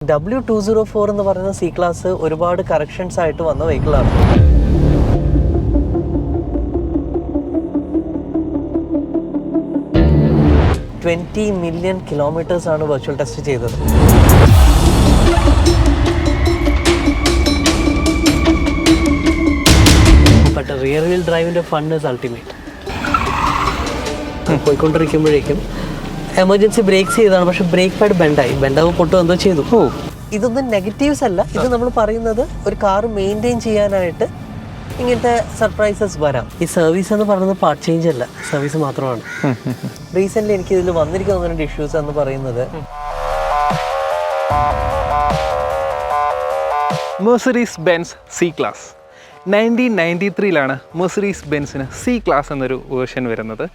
W204 എന്ന് പറയുന്ന C class ഒരുപാട് കറക്ഷൻസ് ആയിട്ട് വന്ന വെഹിക്കിളാണ്. $20 million ആണ് വെർച്വൽ ടെസ്റ്റ് ചെയ്തത്. ബട്ട് റിയർ വീൽ ഡ്രൈവിൻ്റെ ഫൺ ഇസ് അൾട്ടിമേറ്റ്. പോയിക്കൊണ്ടിരിക്കുമ്പോഴേക്കും എമർജൻസി ബ്രേക്സ് ചെയ്തതാണ്, പക്ഷെ ബ്രേക്ക് പാഡ് ബെൻഡാവും പൊട്ടും എന്തോ ചെയ്തു. ഇതൊന്നും നെഗറ്റീവ്സ് അല്ല, ഇത് നമ്മൾ പറയുന്നത് ഒരു കാർ മെയിൻറ്റെയിൻ ചെയ്യാനായിട്ട് ഇങ്ങനത്തെ സർപ്രൈസസ് വരാം. ഈ സർവീസ് എന്ന് പറയുന്നത് പാർട്ട് ചേഞ്ച് അല്ല, സർവീസ് മാത്രമാണ്. റീസെൻ്റ്ലി എനിക്ക് ഇതിൽ വന്നിരിക്കുന്ന 2 ഇഷ്യൂസ് എന്ന് പറയുന്നത് Mercedes Benz C class 1993 Mercedes ബെൻസിന് സി ക്ലാസ് എന്നൊരു വേർഷൻ വരുന്നത്.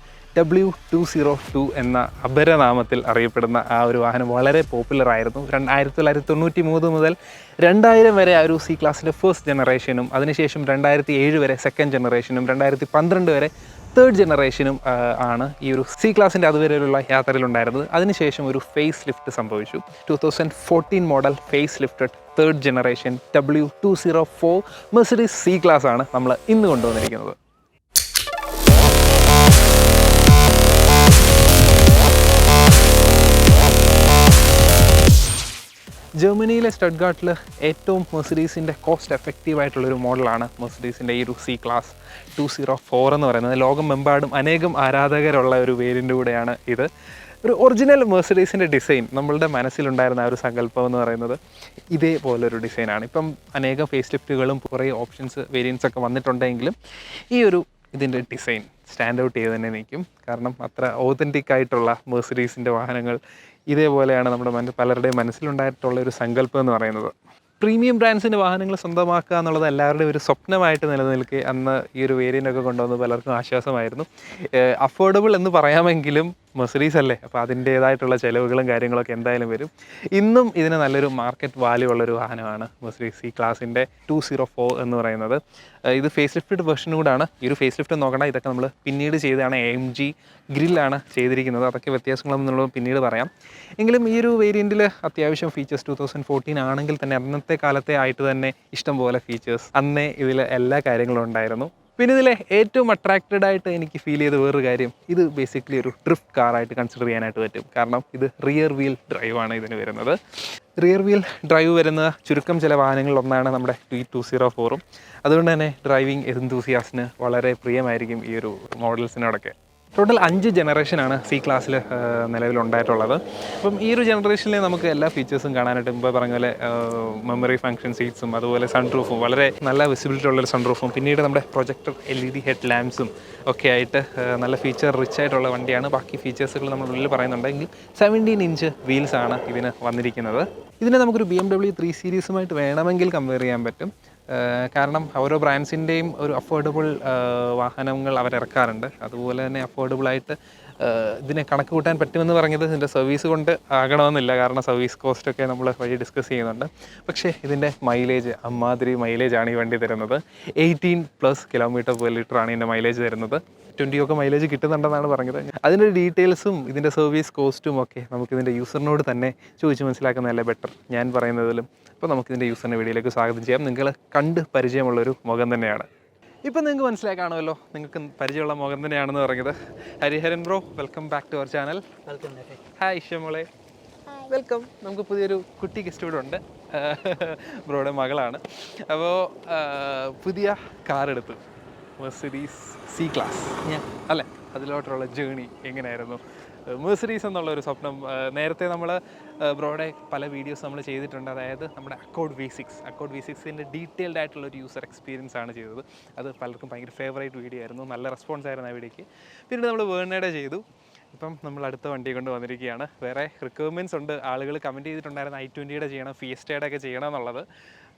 W202 എന്ന അപരനാമത്തിൽ അറിയപ്പെടുന്ന ആ ഒരു വാഹനം വളരെ പോപ്പുലർ ആയിരുന്നു. 1993 മുതൽ 2000 വരെ ആ ഒരു സി ക്ലാസിൻ്റെ ഫസ്റ്റ് ജനറേഷനും, അതിനുശേഷം 2007 വരെ സെക്കൻഡ് ജനറേഷനും, 2012 വരെ തേർഡ് ജനറേഷനും ആണ് ഈ ഒരു സി ക്ലാസിൻ്റെ അതുവരെയുള്ള യാത്രയിലുണ്ടായിരുന്നത്. അതിനുശേഷം ഒരു ഫേസ് ലിഫ്റ്റ് സംഭവിച്ചു. 2014 model face lifted third generation W204 Mercedes C class ആണ് നമ്മൾ ഇന്ന് കൊണ്ടുവന്നിരിക്കുന്നത്. ജർമ്മനിയിലെ സ്റ്റഡ്ഗാർട്ടിൽ ഏറ്റവും മെർസിഡീസിൻ്റെ കോസ്റ്റ് എഫക്റ്റീവ് ആയിട്ടുള്ളൊരു മോഡലാണ് മെർസിഡീസിൻ്റെ ഈ ഒരു സി ക്ലാസ് 204 എന്ന് പറയുന്നത്. ലോകമെമ്പാടും അനേകം ആരാധകരുള്ള ഒരു വേരിയൻ്റ് കൂടെയാണ് ഇത്. ഒരു ഒറിജിനൽ മെർസിഡീസിൻ്റെ ഡിസൈൻ നമ്മളുടെ മനസ്സിലുണ്ടായിരുന്ന ആ ഒരു സങ്കല്പം എന്ന് പറയുന്നത് ഇതേപോലൊരു ഡിസൈനാണ്. ഇപ്പം അനേകം ഫേസ് ലിഫ്റ്റുകളും കുറേ ഓപ്ഷൻസ് വേരിയൻസ് ഒക്കെ വന്നിട്ടുണ്ടെങ്കിലും ഈ ഒരു ഇതിൻ്റെ ഡിസൈൻ സ്റ്റാൻഡ് ഔട്ട് ചെയ്ത് തന്നെ നിൽക്കും. കാരണം അത്ര ഓതൻറ്റിക് ആയിട്ടുള്ള മെർസിഡീസിൻ്റെ വാഹനങ്ങൾ ഇതേപോലെയാണ് നമ്മുടെ പലരുടെയും മനസ്സിലുണ്ടായിട്ടുള്ള ഒരു സങ്കല്പം എന്ന് പറയുന്നത്. പ്രീമിയം ബ്രാൻഡ്സിൻ്റെ വാഹനങ്ങൾ സ്വന്തമാക്കുക എന്നുള്ളത് എല്ലാവരുടെയും ഒരു സ്വപ്നമായിട്ട് നിലനിൽക്കെ അന്ന് ഈ ഒരു വേരിയൻ്റൊക്കെ കൊണ്ടുവന്ന് പലർക്കും ആശ്വാസമായിരുന്നു. അഫോർഡബിൾ എന്ന് പറയാമെങ്കിലും മെർസിഡീസ് അല്ലേ, അപ്പോൾ അതിൻ്റേതായിട്ടുള്ള ചിലവുകളും കാര്യങ്ങളൊക്കെ എന്തായാലും വരും. ഇന്നും ഇതിന് നല്ലൊരു മാർക്കറ്റ് വാല്യൂ ഉള്ളൊരു വാഹനമാണ് മെർസിഡീസ് സി ക്ലാസിൻ്റെ 204 എന്ന് പറയുന്നത്. ഇത് ഫേസ് ലിഫ്റ്റഡ് വെർഷൻ കൂടാണ്. ഈ ഒരു ഫേസ് ലിഫ്റ്റ് നോക്കണം, ഇതൊക്കെ നമ്മൾ പിന്നീട് ചെയ്തതാണ്. AMG ഗ്രില്ലാണ് ചെയ്തിരിക്കുന്നത്. അതൊക്കെ വ്യത്യാസങ്ങളെന്നുള്ളത് പിന്നീട് പറയാം. എങ്കിലും ഈ ഒരു വേരിയൻറ്റിൽ അത്യാവശ്യം ഫീച്ചേഴ്സ് 2014 ആണെങ്കിൽ തന്നെ അന്നത്തെ കാലത്തെ ആയിട്ട് തന്നെ ഇഷ്ടംപോലെ ഫീച്ചേഴ്സ് അന്നേ ഇതിൽ എല്ലാ കാര്യങ്ങളും ഉണ്ടായിരുന്നു. പിന്നെ ഇതിലെ ഏറ്റവും അട്രാക്റ്റഡ് ആയിട്ട് എനിക്ക് ഫീൽ ചെയ്ത വേറൊരു കാര്യം, ഇത് ബേസിക്കലി ഒരു ഡ്രിഫ്റ്റ് കാറായിട്ട് കൺസിഡർ ചെയ്യാനായിട്ട് പറ്റും. കാരണം ഇത് റിയർ വീൽ ഡ്രൈവാണ് ഇതിന് വരുന്നത്. റിയർ വീൽ ഡ്രൈവ് വരുന്ന ചുരുക്കം ചില വാഹനങ്ങളിലൊന്നാണ് നമ്മുടെ 204. അതുകൊണ്ട് തന്നെ ഡ്രൈവിംഗ് എന്തൂസിയാസ്റ്റിന് വളരെ പ്രിയമായിരിക്കും ഈ ഒരു മോഡൽസിനോടൊക്കെ. ടോട്ടൽ 5 ജനറേഷനാണ് സി ക്ലാസ്സിൽ നിലവിലുണ്ടായിട്ടുള്ളത്. അപ്പം ഈ ഒരു ജനറേഷനിൽ നമുക്ക് എല്ലാ ഫീച്ചേഴ്സും കാണാനായിട്ട് ഇപ്പോൾ പറഞ്ഞ പോലെ മെമ്മറി ഫംഗ്ഷൻ സീറ്റ്സും, അതുപോലെ സൺറൂഫും, വളരെ നല്ല വിസിബിലിറ്റി ഉള്ളൊരു സൺറൂഫും, പിന്നീട് നമ്മുടെ പ്രൊജക്ടർ LED ഹെഡ് ലാമ്പ്സും ഒക്കെ ആയിട്ട് നല്ല ഫീച്ചർ റിച്ച് ആയിട്ടുള്ള വണ്ടിയാണ്. ബാക്കി ഫീച്ചേഴ്സുകൾ നമ്മൾ ഉള്ളിൽ പറയുന്നുണ്ടെങ്കിൽ 17 ഇഞ്ച് വീൽസാണ് ഇതിന് വന്നിരിക്കുന്നത്. ഇതിനെ നമുക്കൊരു BMW 3 സീരീസുമായിട്ട് വേണമെങ്കിൽ കമ്പയർ ചെയ്യാൻ പറ്റും. കാരണം ഓരോ ബ്രാൻഡ്സിൻ്റെയും ഒരു അഫോർഡബിൾ വാഹനങ്ങൾ അവരിറക്കാറുണ്ട്. അതുപോലെ തന്നെ അഫോർഡബിളായിട്ട് ഇതിനെ കണക്ക് കൂട്ടാൻ പറ്റുമെന്ന് പറഞ്ഞത് ഇതിൻ്റെ സർവീസ് കൊണ്ട് ആകണമെന്നില്ല. കാരണം സർവീസ് കോസ്റ്റൊക്കെ നമ്മൾ വഴി ഡിസ്കസ് ചെയ്യുന്നുണ്ട്. പക്ഷേ ഇതിൻ്റെ മൈലേജ് അമ്മാതിരി മൈലേജാണ് ഈ വണ്ടി തരുന്നത്. 18+ km/L ആണ് ഇതിൻ്റെ മൈലേജ് തരുന്നത്. 20 ഒക്കെ മൈലേജ് കിട്ടുന്നുണ്ടെന്നാണ് പറഞ്ഞത്. അതിൻ്റെ ഡീറ്റെയിൽസും ഇതിൻ്റെ സർവീസ് കോസ്റ്റും ഒക്കെ നമുക്കിതിൻ്റെ യൂസറിനോട് തന്നെ ചോദിച്ച് മനസ്സിലാക്കുന്നതല്ലേ ബെറ്റർ, ഞാൻ പറയുന്നതിലും. അപ്പോൾ നമുക്കിതിൻ്റെ യൂസറിൻ്റെ വീഡിയോയിലേക്ക് സ്വാഗതം ചെയ്യാം. നിങ്ങൾ കണ്ട് പരിചയമുള്ളൊരു മുഖം തന്നെയാണ്. ഇപ്പം നിങ്ങൾക്ക് മനസ്സിലായി കാണുമല്ലോ, നിങ്ങൾക്ക് പരിചയമുള്ള മുഖം തന്നെയാണെന്ന് പറഞ്ഞത്. Hariharan bro, welcome back to our channel. Hi ഇഷമോളെ, വെൽക്കം. നമുക്ക് പുതിയൊരു കുട്ടി ഗസ്റ്റ് ഇവിടെ ഉണ്ട്, ബ്രോയുടെ മകളാണ്. അപ്പോൾ പുതിയ കാർ എടുത്തു, മെർസിഡീസ് സി ക്ലാസ് അല്ലേ? അതിലോട്ടുള്ള ജേണി എങ്ങനെയായിരുന്നു? മെർസിഡീസ് എന്നുള്ളൊരു സ്വപ്നം നേരത്തെ നമ്മൾ ബ്രോയുടെ പല വീഡിയോസ് നമ്മൾ ചെയ്തിട്ടുണ്ട്. അതായത് നമ്മുടെ അക്കോർഡ് V6ൻ്റെ ഡീറ്റെയിൽഡ് ആയിട്ടുള്ളൊരു യൂസർ എക്സ്പീരിയൻസ് ആണ് ചെയ്തത്. അത് പലർക്കും ഭയങ്കര ഫേവറേറ്റ് വീഡിയോ ആയിരുന്നു, നല്ല റെസ്പോൺസ് ആയിരുന്നു ആ വീഡിയോയ്ക്ക്. പിന്നീട് നമ്മൾ വേർണയുടെ ചെയ്തു. ഇപ്പം നമ്മൾ അടുത്ത വണ്ടി കൊണ്ട് വന്നിരിക്കുകയാണ്. വേറെ റിക്വയർമെൻറ്റ്സ് ഉണ്ട്, ആളുകൾ കമൻറ്റ് ചെയ്തിട്ടുണ്ടായിരുന്നു i20യുടെ ചെയ്യണം, ഫിയസ്റ്റയുടെ ഒക്കെ ചെയ്യണം എന്നുള്ളത്.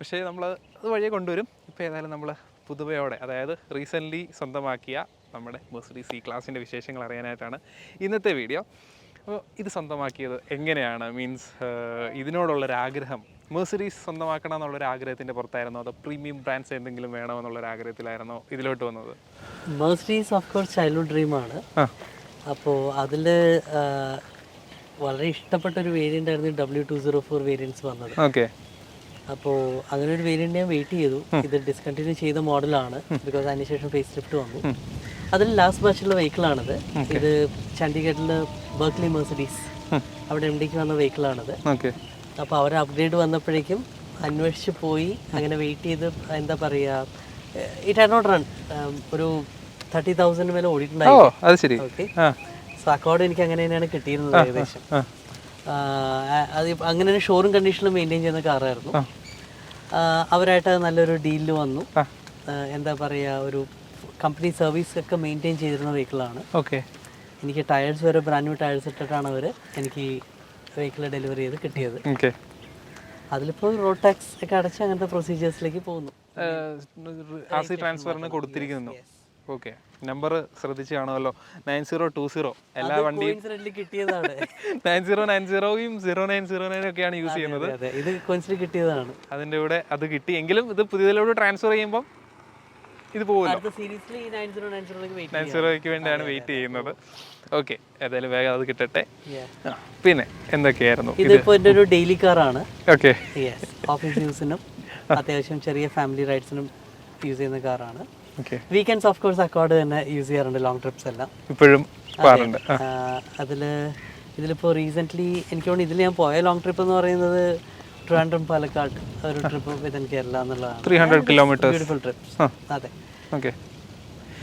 പക്ഷേ നമ്മൾ അത് വഴിയെ കൊണ്ടുവരും. ഇപ്പോൾ ഏതായാലും നമ്മൾ പുതുമയോടെ, അതായത് റീസെൻ്റ്ലി സ്വന്തമാക്കിയ നമ്മുടെ മെർസിഡീസ് സി ക്ലാസിൻ്റെ വിശേഷങ്ങൾ അറിയാനായിട്ടാണ് ഇന്നത്തെ വീഡിയോ. അപ്പോൾ ഇത് സ്വന്തമാക്കിയത് എങ്ങനെയാണ്, മീൻസ് ഇതിനോടുള്ളൊരാഗ്രഹം മെർസിഡീസ് സ്വന്തമാക്കണം എന്നുള്ളൊരാഗ്രഹത്തിൻ്റെ പുറത്തായിരുന്നോ, അതോ പ്രീമിയം ബ്രാൻഡ്സ് എന്തെങ്കിലും വേണമെന്നുള്ളൊരാഗ്രഹത്തിലായിരുന്നോ ഇതിലോട്ട് വന്നത്? മെർസിഡീസ് ഓഫ് കോഴ്സ് ചൈൽഡ്ഹുഡ് ഡ്രീമാണ്. അപ്പോൾ അതിൽ വളരെ ഇഷ്ടപ്പെട്ട ഒരു വേരിയൻ്റ് ആയിരുന്നു W204 വേരിയൻസ് വന്നത്. ഓക്കെ. അപ്പോൾ അങ്ങനെ ഒരു വേരിയൻ്റ് ഞാൻ വെയിറ്റ് ചെയ്തു. ഇത് ഡിസ്കണ്ടിന്യൂ ചെയ്ത മോഡലാണ്, ബിക്കോസ് അതിനുശേഷം ഫേസ് ലിഫ്റ്റ് വന്നു. അതിൽ ലാസ്റ്റ് ബാച്ചുള്ള വെഹിക്കിളാണിത്. ഇത് ചണ്ഡീഗഡിൽ ബർക്ക്ലി മെഴ്സിഡീസ് അവിടെ MDക്ക് വന്ന വെഹിക്കിളാണിത്. ഓക്കെ. അപ്പോൾ അവർ അപ്ഗ്രേഡ് വന്നപ്പോഴേക്കും അന്വേഷിച്ച് പോയി, അങ്ങനെ വെയിറ്റ് ചെയ്ത് എന്താ പറയുക, ഇറ്റ് ഹാഡ് നോട്ട് റൺ. ഒരു 30,000 മേലെ ഓടിയിട്ടുണ്ടായിരുന്നു. അത് ശരി. ഓക്കെ. സോ അക്കോർഡ് എനിക്ക് അങ്ങനെ തന്നെയാണ് കിട്ടിയിരുന്നത് ഏകദേശം. അത് അങ്ങനെ ഒരു ഷോറൂം കണ്ടീഷനിൽ മെയിൻറ്റെയിൻ ചെയ്യുന്ന കാറായിരുന്നു. അവരായിട്ട് നല്ലൊരു ഡീലിൽ വന്നു. എന്താ പറയുക, ഒരു കമ്പനി സർവീസ് ഒക്കെ മെയിൻറ്റെയിൻ ചെയ്തിരുന്ന വെഹിക്കിളാണ്. ഓക്കെ. എനിക്ക് ടയേഴ്സ് വരെ ബ്രാൻഡ് ന്യൂ ടയേഴ്സ് ഇട്ടിട്ടാണ് അവർ എനിക്ക് വെഹിക്കിൾ ഡെലിവറി ചെയ്ത് കിട്ടിയത്. ഓക്കെ. അതിലിപ്പോൾ റോഡ് ടാക്സ് ഒക്കെ അടച്ച് അങ്ങനത്തെ പ്രൊസീജിയേഴ്സിലേക്ക് പോകുന്നു. RC ട്രാൻസ്ഫറിന് കൊടുത്തിരിക്കുന്നു. ഓക്കെ. നമ്പർ ശ്രദ്ധിച്ച് കാണുമല്ലോ, 9020. എല്ലാ വണ്ടിയും കിട്ടിയതാണ്. 9090യും 0909 ഒക്കെയാണ് യൂസ് ചെയ്യുന്നത്. ഇത് കോയിൻസിഡന്റ് കിട്ടിയതാണ്. അതിൻ്റെ കൂടെ അത് കിട്ടി. എങ്കിലും ഇത് പുതിയതിലോട്ട് ട്രാൻസ്ഫർ ചെയ്യുമ്പോൾ ഇത് പോകുമല്ലോ. 90ക്ക് വേണ്ടിയാണ് വെയിറ്റ് ചെയ്യുന്നത്. ഓക്കെ, ഏതായാലും വേഗം അത് കിട്ടട്ടെ. പിന്നെ എന്തൊക്കെയായിരുന്നു? ഇതിപ്പോ എൻ്റെ ഒരു ഡെയിലി കാറാണ്. ഓക്കെ. ഓഫീസ് യൂസിനും അത്യാവശ്യം ചെറിയ ഫാമിലി റൈഡ്സിനും യൂസ് ചെയ്യുന്ന കാറാണ്. വീക്കെൻഡ്സ് ഓഫ് കോഴ്സ് അക്കോർഡ് തന്നെ യൂസ് ചെയ്യാറുണ്ട്, ലോങ് ട്രിപ്സ് എല്ലാം ഇപ്പോഴും പോകാറുണ്ട്. ഇതിലിപ്പോൾ റീസെൻ്റ്ലി എനിക്ക് തോന്നുന്നു ഇതിൽ ഞാൻ പോയ ലോങ് ട്രിപ്പ് എന്ന് പറയുന്നത് ട്രിവാൻഡ്രം പാലക്കാട് ഒരു ട്രിപ്പ് വിത്തിൻ കേരള എന്നുള്ളതാണ്. 300 കിലോമീറ്റർ ബ്യൂട്ടിഫുൾ ട്രിപ്സ്. അതെ. ഓക്കെ.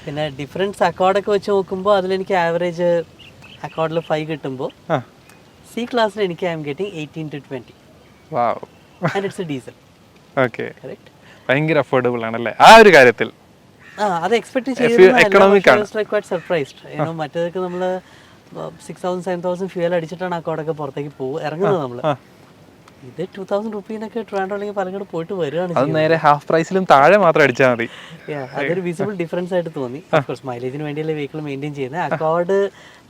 പിന്നെ ഡിഫറൻസ് അക്കോർഡൊക്കെ വെച്ച് നോക്കുമ്പോൾ അതിലെനിക്ക് ആവറേജ് അക്കോർഡിൽ 5 കിട്ടുമ്പോൾ C ക്ലാസ്സിൽ എനിക്ക് I am getting 18 to 20. Wow. And it's A diesel. Okay. Correct. ഭയങ്കര അഫോർഡബിൾ ആണല്ലേ ആ ഒരു കാര്യത്തിൽ? അത് എക്സ്പെക്ട് ചെയ്തിരുന്നു. സർപ്രൈസ്ഡ്. മറ്റേതൊക്കെ നമ്മൾ 6,000-7,000 ഫ്യൂൽ അടിച്ചിട്ടാണ് അക്കോർഡൊക്കെ പുറത്തേക്ക് ഇറങ്ങുന്നത് നമ്മൾ. ഇത് 2,000 റുപ്പീനൊക്കെ ട്രിവാൻഡ്രം അല്ലെങ്കിൽ പാലക്കാട് പോയിട്ട് വരികയാണ്. അത് നേരെ ഹാഫ് പ്രൈസിലും താഴെ മാത്രം അടിച്ചാൽ മതി. അതൊരു വിസിബിൾ ഡിഫറൻസ് ആയിട്ട് തോന്നി. മൈലേജിന് വേണ്ടിയല്ലേ വെഹിക്കിൾ മെയിൻറ്റെയിൻ ചെയ്യുന്നത്. അക്കോർഡ്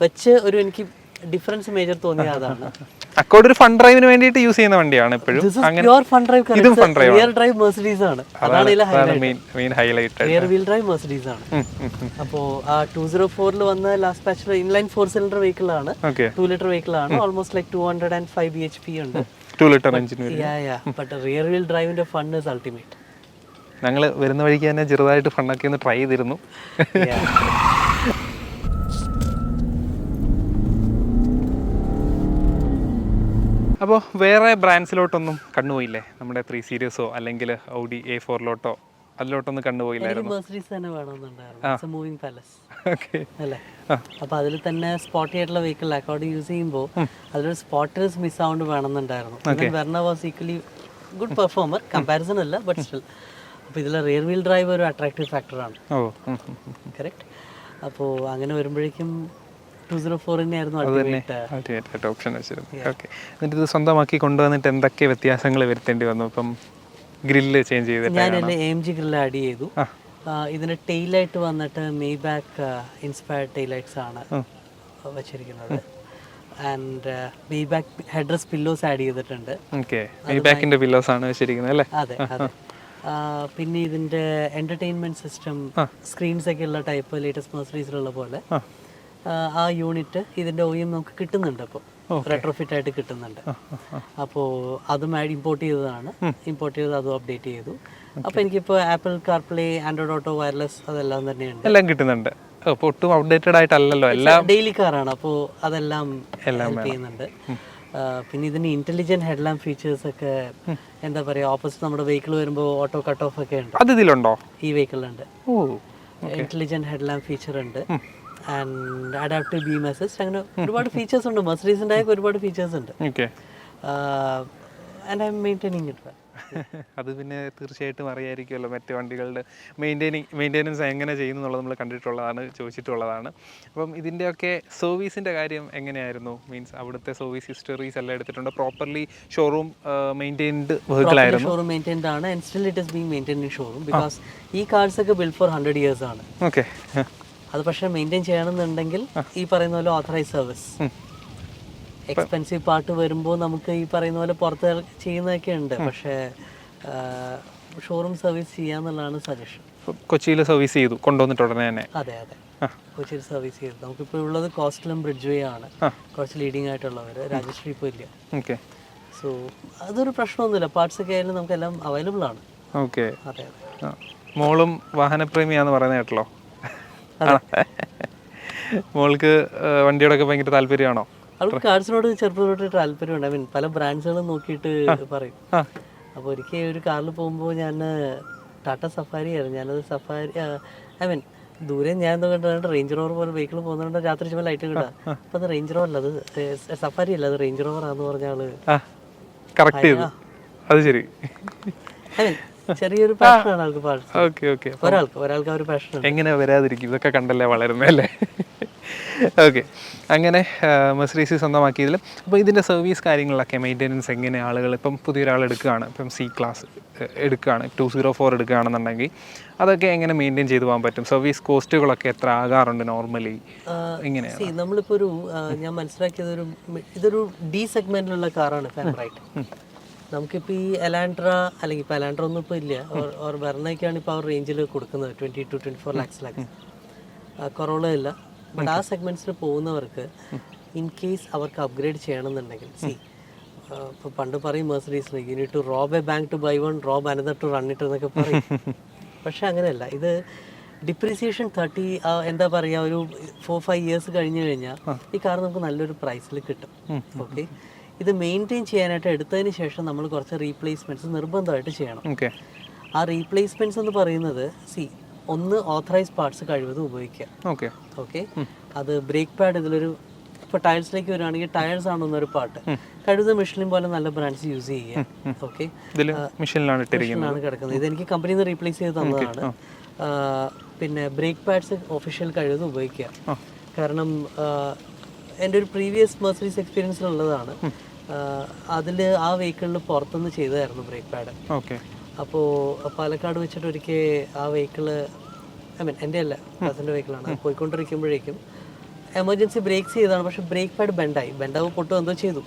വെച്ച് ഒരു എനിക്ക് ഡിഫറൻസ് മേജർ തോന്നിയ അതാണ്. അക്കോർഡ് ഒരു ഫൺ ഡ്രൈവിന് വേണ്ടിയിട്ട് യൂസ് ചെയ്യുന്ന വണ്ടിയാണ് എപ്പോഴും. Pure fun drive. Rear drive Mercedes ആണ്. അതാണ് main highlight. Rear wheel drive Mercedes ആണ്. അപ്പോൾ ആ 204 വന്ന ലാസ്റ്റ് ബാച്ചിൽ ഇൻലൈൻ 4 സിലിണ്ടർ വെഹിക്കിൾ ആണ്. 2 ലിറ്റർ വെഹിക്കിൾ ആണ്. ഓൾമോസ്റ്റ് ലൈക്ക് 205 bhp ഉണ്ട്. 2 litre engine. But rear wheel ഡ്രൈവിന്റെ ഫൺ ഇസ് അൾട്ടിമേറ്റ്. ഞങ്ങൾ വരുന്ന വഴിക്ക് തന്നെ ചെറുതായിട്ട് ഫണ്ണൊക്കെ ഒന്ന് ട്രൈ ചെയ്തിരുന്നു. അപ്പോൾ വേറെ ബ്രാൻഡ്സിലോട്ടൊന്നും കണ്ടുപോയില്ലേ? നമ്മുടെ 3 സീരീസോ അല്ലെങ്കിൽ Audi A4 അതിലോട്ടൊന്നും കണ്ടുപോയില്ലായിരുന്നു? മെഴ്സിഡീസ് തന്നെ വേണമെന്നുണ്ടായിരുന്നു. മൂവിംഗ് പാലസ് അല്ലേ? അപ്പോൾ അതിൽ തന്നെ സ്പോട്ടി ആയിട്ടുള്ള വെഹിക്കിൾ അക്കോർഡ് യൂസ് ചെയ്യുമ്പോൾ അതിലൊരു സ്പോട്ടേഴ്സ് മിസ് ആവുകൊണ്ട് വേണമെന്നുണ്ടായിരുന്നു. Verna was equally good performer, comparison അല്ല, ബട്ട് സ്റ്റിൽ. അപ്പോൾ ഇതിലെ റിയർ വീൽ ഡ്രൈവ് ഒരു അട്രാക്റ്റീവ് ഫാക്ടറാണ്. കറക്റ്റ്. അപ്പോൾ അങ്ങനെ വരുമ്പോഴേക്കും 204 തന്നെയായിരുന്നു അൾട്ടിമേറ്റ് ഓപ്ഷൻ വെച്ചിരുന്നത്. ഓക്കെ. എന്നിട്ട് ഇത് സ്വന്തമാക്കി കൊണ്ടുവന്നിട്ട് എന്തൊക്കെ വ്യത്യാസങ്ങൾ വരുത്തേണ്ടി വന്നു? ഇപ്പം ഗ്രില്ല് ചേഞ്ച് ചെയ്തിട്ട് ഞാൻ എൻ്റെ AMG ഗ്രില്ല് ആഡ് ചെയ്തു. ഇതിന് ടെയിലൈറ്റ് വന്നിട്ട് മെയ്ബാക്ക് ഇൻസ്പയർഡ് ടെയിലൈറ്റ്സ് ആണ് വെച്ചിരിക്കുന്നത്. And Maybach headrest pillows add ചെയ്തിട്ടുണ്ട്. ഓക്കെ. മെയ്ബാക്കിന്റെ പില്ലോസ് ആണ് വെച്ചിരിക്കുന്നത് അല്ലേ? അതെ അതെ. പിന്നെ ഇതിന്റെ എന്റർടൈൻമെന്റ് സിസ്റ്റം സ്ക്രീൻസ് ഒക്കെ ഉള്ള ടൈപ്പ് ലേറ്റസ്റ്റ് മെഴ്സിഡീസിലുള്ള പോലെ ആ യൂണിറ്റ് ഇതിന്റെ OEM നമുക്ക് കിട്ടുന്നുണ്ട്. അപ്പോൾ റെട്രോഫിറ്റ് ആയിട്ട് കിട്ടുന്നുണ്ട്. അപ്പോൾ അതും ഇമ്പോർട്ട് ചെയ്തതാണ്. ഇമ്പോർട്ട് ചെയ്ത് അതും അപ്ഡേറ്റ് ചെയ്തു. അപ്പോൾ എനിക്കിപ്പോൾ apple CarPlay, Android auto, wireless അതെല്ലാം തന്നെയുണ്ട്. എല്ലാം കിട്ടുന്നുണ്ട്. അപ്പോൾ ഒട്ടും ഔട്ട്ഡേറ്റഡ് ആയിട്ടല്ലല്ലോ, എല്ലാം ഡെയിലി കാറാണ്. അപ്പോൾ അതെല്ലാം ഹെൽപ്പ് ചെയ്യുന്നുണ്ട്. പിന്നെ ഇതിന് ഇന്റലിജന്റ് ഹെഡ്ലാമ്പ് ഫീച്ചേഴ്സ് ഒക്കെ എന്താ പറയുക, ഓപ്പോസിറ്റ് നമ്മുടെ വെഹിക്കിൾ വരുമ്പോൾ ഓട്ടോ കട്ട് ഓഫ് ഒക്കെ ഉണ്ട്. അത് ഇതിലുണ്ടോ? ഈ വെഹിക്കിളുണ്ട്. ഇന്റലിജന്റ് ഹെഡ്ലാമ്പ് ഫീച്ചർ ഉണ്ട്. ആൻഡ് അഡാപ്റ്റീവ് ബീം അസിസ്റ്റ്, അങ്ങനെ ഒരുപാട് ഫീച്ചേഴ്സ് ഉണ്ട്. മെഴ്സിഡീസിൻ്റെ ഒരുപാട് ഫീച്ചേഴ്സ് ഉണ്ട്. And I M maintaining it well. അത് പിന്നെ തീർച്ചയായിട്ടും അറിയായിരിക്കുമല്ലോ, മറ്റ് വണ്ടികളുടെ മെയിൻ്റെനൻസ് എങ്ങനെ ചെയ്യുന്നു എന്നുള്ളത് നമ്മൾ കണ്ടിട്ടുള്ളതാണ്, ചോദിച്ചിട്ടുള്ളതാണ്. അപ്പം ഇതിൻ്റെയൊക്കെ സർവീസിൻ്റെ കാര്യം എങ്ങനെയായിരുന്നു? മീൻസ് അവിടുത്തെ സർവീസ് ഹിസ്റ്ററീസ് എല്ലാം എടുത്തിട്ടുണ്ട്? പ്രോപ്പർലി ഷോറൂം മെയിൻറ്റെയിൻഡ് വെഹിക്കിളായിരുന്നു? ഷോറൂം മെയിൻറ്റെയിൻഡ് ആണ്. And still it is being maintained in showroom, because ഈ കാർസ് ഒക്കെ ബിൽഡ് ഫോർ 100 years ആണ്. ഓക്കെ. അത് പക്ഷേ മെയിൻറ്റെയിൻ ചെയ്യണമെന്നുണ്ടെങ്കിൽ ഈ പറയുന്ന പോലെ ഓഥറൈസ് സർവീസ്, എക്സ്പെൻസീവ് പാർട്ട് വരുമ്പോൾ നമുക്ക് ഈ പറയുന്ന പോലെ പുറത്ത് ചെയ്യുന്നതൊക്കെ ഉണ്ട്. പക്ഷേ ഷോറൂം സർവീസ് ചെയ്യാന്നുള്ളതാണ് സജഷൻ. കൊച്ചിയിൽ സർവീസ് ചെയ്തു കൊണ്ടുവന്നിട്ട് ഉടനെ തന്നെ? അതെ അതെ. കൊച്ചിയിൽ സർവീസ് ചെയ്തത്. നമുക്കിപ്പോൾ ഉള്ളത് കോസ്റ്റലം ബ്രിഡ്ജ് വേ ആണ്, കുറച്ച് ലീഡിങ് ആയിട്ടുള്ളവർ. രാജശ്രീ ഇപ്പോൾ ഇല്ല. ഓക്കെ. സോ അതൊരു പ്രശ്നമൊന്നുമില്ല. പാർട്സ് ഒക്കെ ആയാലും നമുക്കെല്ലാം അവൈലബിൾ ആണ്. ഓക്കെ. അതെ മോളും വാഹനപ്രേമിയാന്ന് പറയുന്നത് കേട്ടല്ലോ. മോൾക്ക് വണ്ടിയോടൊക്കെ ഭയങ്കര താല്പര്യമാണോ? അവൾക്ക് കാർസിനോട് ചെറുപ്പം തൊട്ട് താല്പര്യമുണ്ട്. ഐ മീൻ പല ബ്രാൻഡ്സുകളും നോക്കിയിട്ട് പറയും. അപ്പോൾ ഒരിക്കൽ ഒരു കാറിൽ പോകുമ്പോൾ ഞാൻ ടാറ്റ സഫാരി ആയിരുന്നു. ഞാനത് സഫാരി ഐ മീൻ ദൂരെ ഞാൻ എന്തോ കണ്ടിട്ട് റേഞ്ച് റോവർ പോലെ വെഹിക്കിൾ പോകുന്നതുകൊണ്ട് രാത്രി ചുമ്മാ ലൈറ്റ് കിട്ടാം. അപ്പം അത് റേഞ്ച് റോവർ അല്ല, അത് സഫാരി അല്ല, അത് റേഞ്ച് റോവർ ആണെന്ന് പറഞ്ഞ ആള് കറക്റ്റ് ചെയ്തു. അത് ശരി. ഐ മീൻ ചെറിയൊരു പാഷനാണ് ആൾക്ക് പാട്ട്. Okay okay. ഒരാൾക്ക് ആ ഒരു പാഷൻ എങ്ങനെ വരാതിരിക്കും, ഇതൊക്കെ കണ്ടല്ലേ വളരുന്നല്ലേ. ഓക്കെ. അങ്ങനെ മെർസിഡീസ് സ്വന്തമാക്കിയതിൽ അപ്പോൾ ഇതിൻ്റെ സർവീസ് കാര്യങ്ങളിലൊക്കെ മെയിൻ്റെനൻസ് എങ്ങനെ ആളുകൾ ഇപ്പം പുതിയൊരാൾ എടുക്കുകയാണ്, ഇപ്പം സി ക്ലാസ് എടുക്കുകയാണ്, 204 എടുക്കുകയാണെന്നുണ്ടെങ്കിൽ അതൊക്കെ എങ്ങനെ മെയിൻറ്റെയിൻ ചെയ്തു പോകാൻ പറ്റും? സർവീസ് കോസ്റ്റുകളൊക്കെ എത്ര ആകാറുണ്ട് നോർമലി? എങ്ങനെയാണ് നമ്മളിപ്പോൾ ഒരു ഞാൻ മനസ്സിലാക്കിയത് ഇതൊരു ഡി സെഗ്മെൻറ്റിലുള്ള കാറാണ് ഫാൻബ്രൈറ്റ്. നമുക്കിപ്പോൾ ഈ എലാൻഡ്ര അല്ലെങ്കിൽ ഇപ്പോൾ എലാൻഡ്ര ഒന്നും ഇപ്പോൾ ഇല്ല, ഓർ വെർണയ്ക്കാണ് ഇപ്പോൾ ആ റേഞ്ചിൽ കൊടുക്കുന്നത് 20 to 24 lakhs. കൊറോള ഇല്ല. ബട്ട് ആ സെഗ്മെൻറ്റ്സിൽ പോകുന്നവർക്ക് ഇൻ കേസ് അവർക്ക് അപ്ഗ്രേഡ് ചെയ്യണമെന്നുണ്ടെങ്കിൽ ഇപ്പോൾ പണ്ട് പറയും മെർസിഡീസിന് you need to rob a bank to buy one, rob another to run it എന്നൊക്കെ പറയും. പക്ഷേ അങ്ങനെയല്ല. ഇത് ഡിപ്രീസിയേഷൻ 30 എന്താ പറയുക, ഒരു 4-5 years കഴിഞ്ഞ് കഴിഞ്ഞാൽ ഈ കാർ നമുക്ക് നല്ലൊരു പ്രൈസിൽ കിട്ടും. ഓക്കെ. ഇത് മെയിൻറ്റെയിൻ ചെയ്യാനായിട്ട് എടുത്തതിന് ശേഷം നമ്മൾ കുറച്ച് റീപ്ലേസ്മെൻറ്റ്സ് നിർബന്ധമായിട്ട് ചെയ്യണം. ആ റീപ്ലേസ്മെൻറ്റ്സ് എന്ന് പറയുന്നത് ഒന്ന് ഓഥറൈസ് പാർട്സ് കഴിവതും ഉപയോഗിക്കുക. ഓക്കെ. അത് ബ്രേക്ക് പാഡ്, ഇതിലൊരു ഇപ്പോൾ ടയർസിലേക്ക് വരുവാണെങ്കിൽ ടയേഴ്സ് ആണെന്നൊരു പാർട്ട് കഴിവതും മിഷലിൻ പോലെ നല്ല ബ്രാൻഡ്സ് യൂസ് ചെയ്യുക. ഓക്കെ. മിഷലിനാണ് കിടക്കുന്നത്. ഇതെനിക്ക് കമ്പനിയിൽ നിന്ന് റീപ്ലേസ് ചെയ്ത് തന്നതാണ്. പിന്നെ ബ്രേക്ക് പാഡ്സ് ഒഫീഷ്യൽ കഴിവതും ഉപയോഗിക്കുക. കാരണം എൻ്റെ ഒരു പ്രീവിയസ് മെർസിഡീസ് എക്സ്പീരിയൻസിലുള്ളതാണ്. അതിൽ ആ വെഹിക്കിളിൽ പുറത്തുനിന്ന് ചെയ്തതായിരുന്നു ബ്രേക്ക് പാഡ്. അപ്പോൾ പാലക്കാട് വെച്ചിട്ട് ഒരിക്കൽ ആ വെഹിക്കിള്, ഐ മീൻ എൻ്റെ അല്ല, കസിൻ്റെ വെഹിക്കിളാണ്, പോയിക്കൊണ്ടിരിക്കുമ്പോഴേക്കും എമർജൻസി ബ്രേക്സ് ചെയ്തതാണ്. പക്ഷേ ബ്രേക്ക് പാഡ് ബെൻഡാവും പൊട്ടും എന്തോ ചെയ്തു.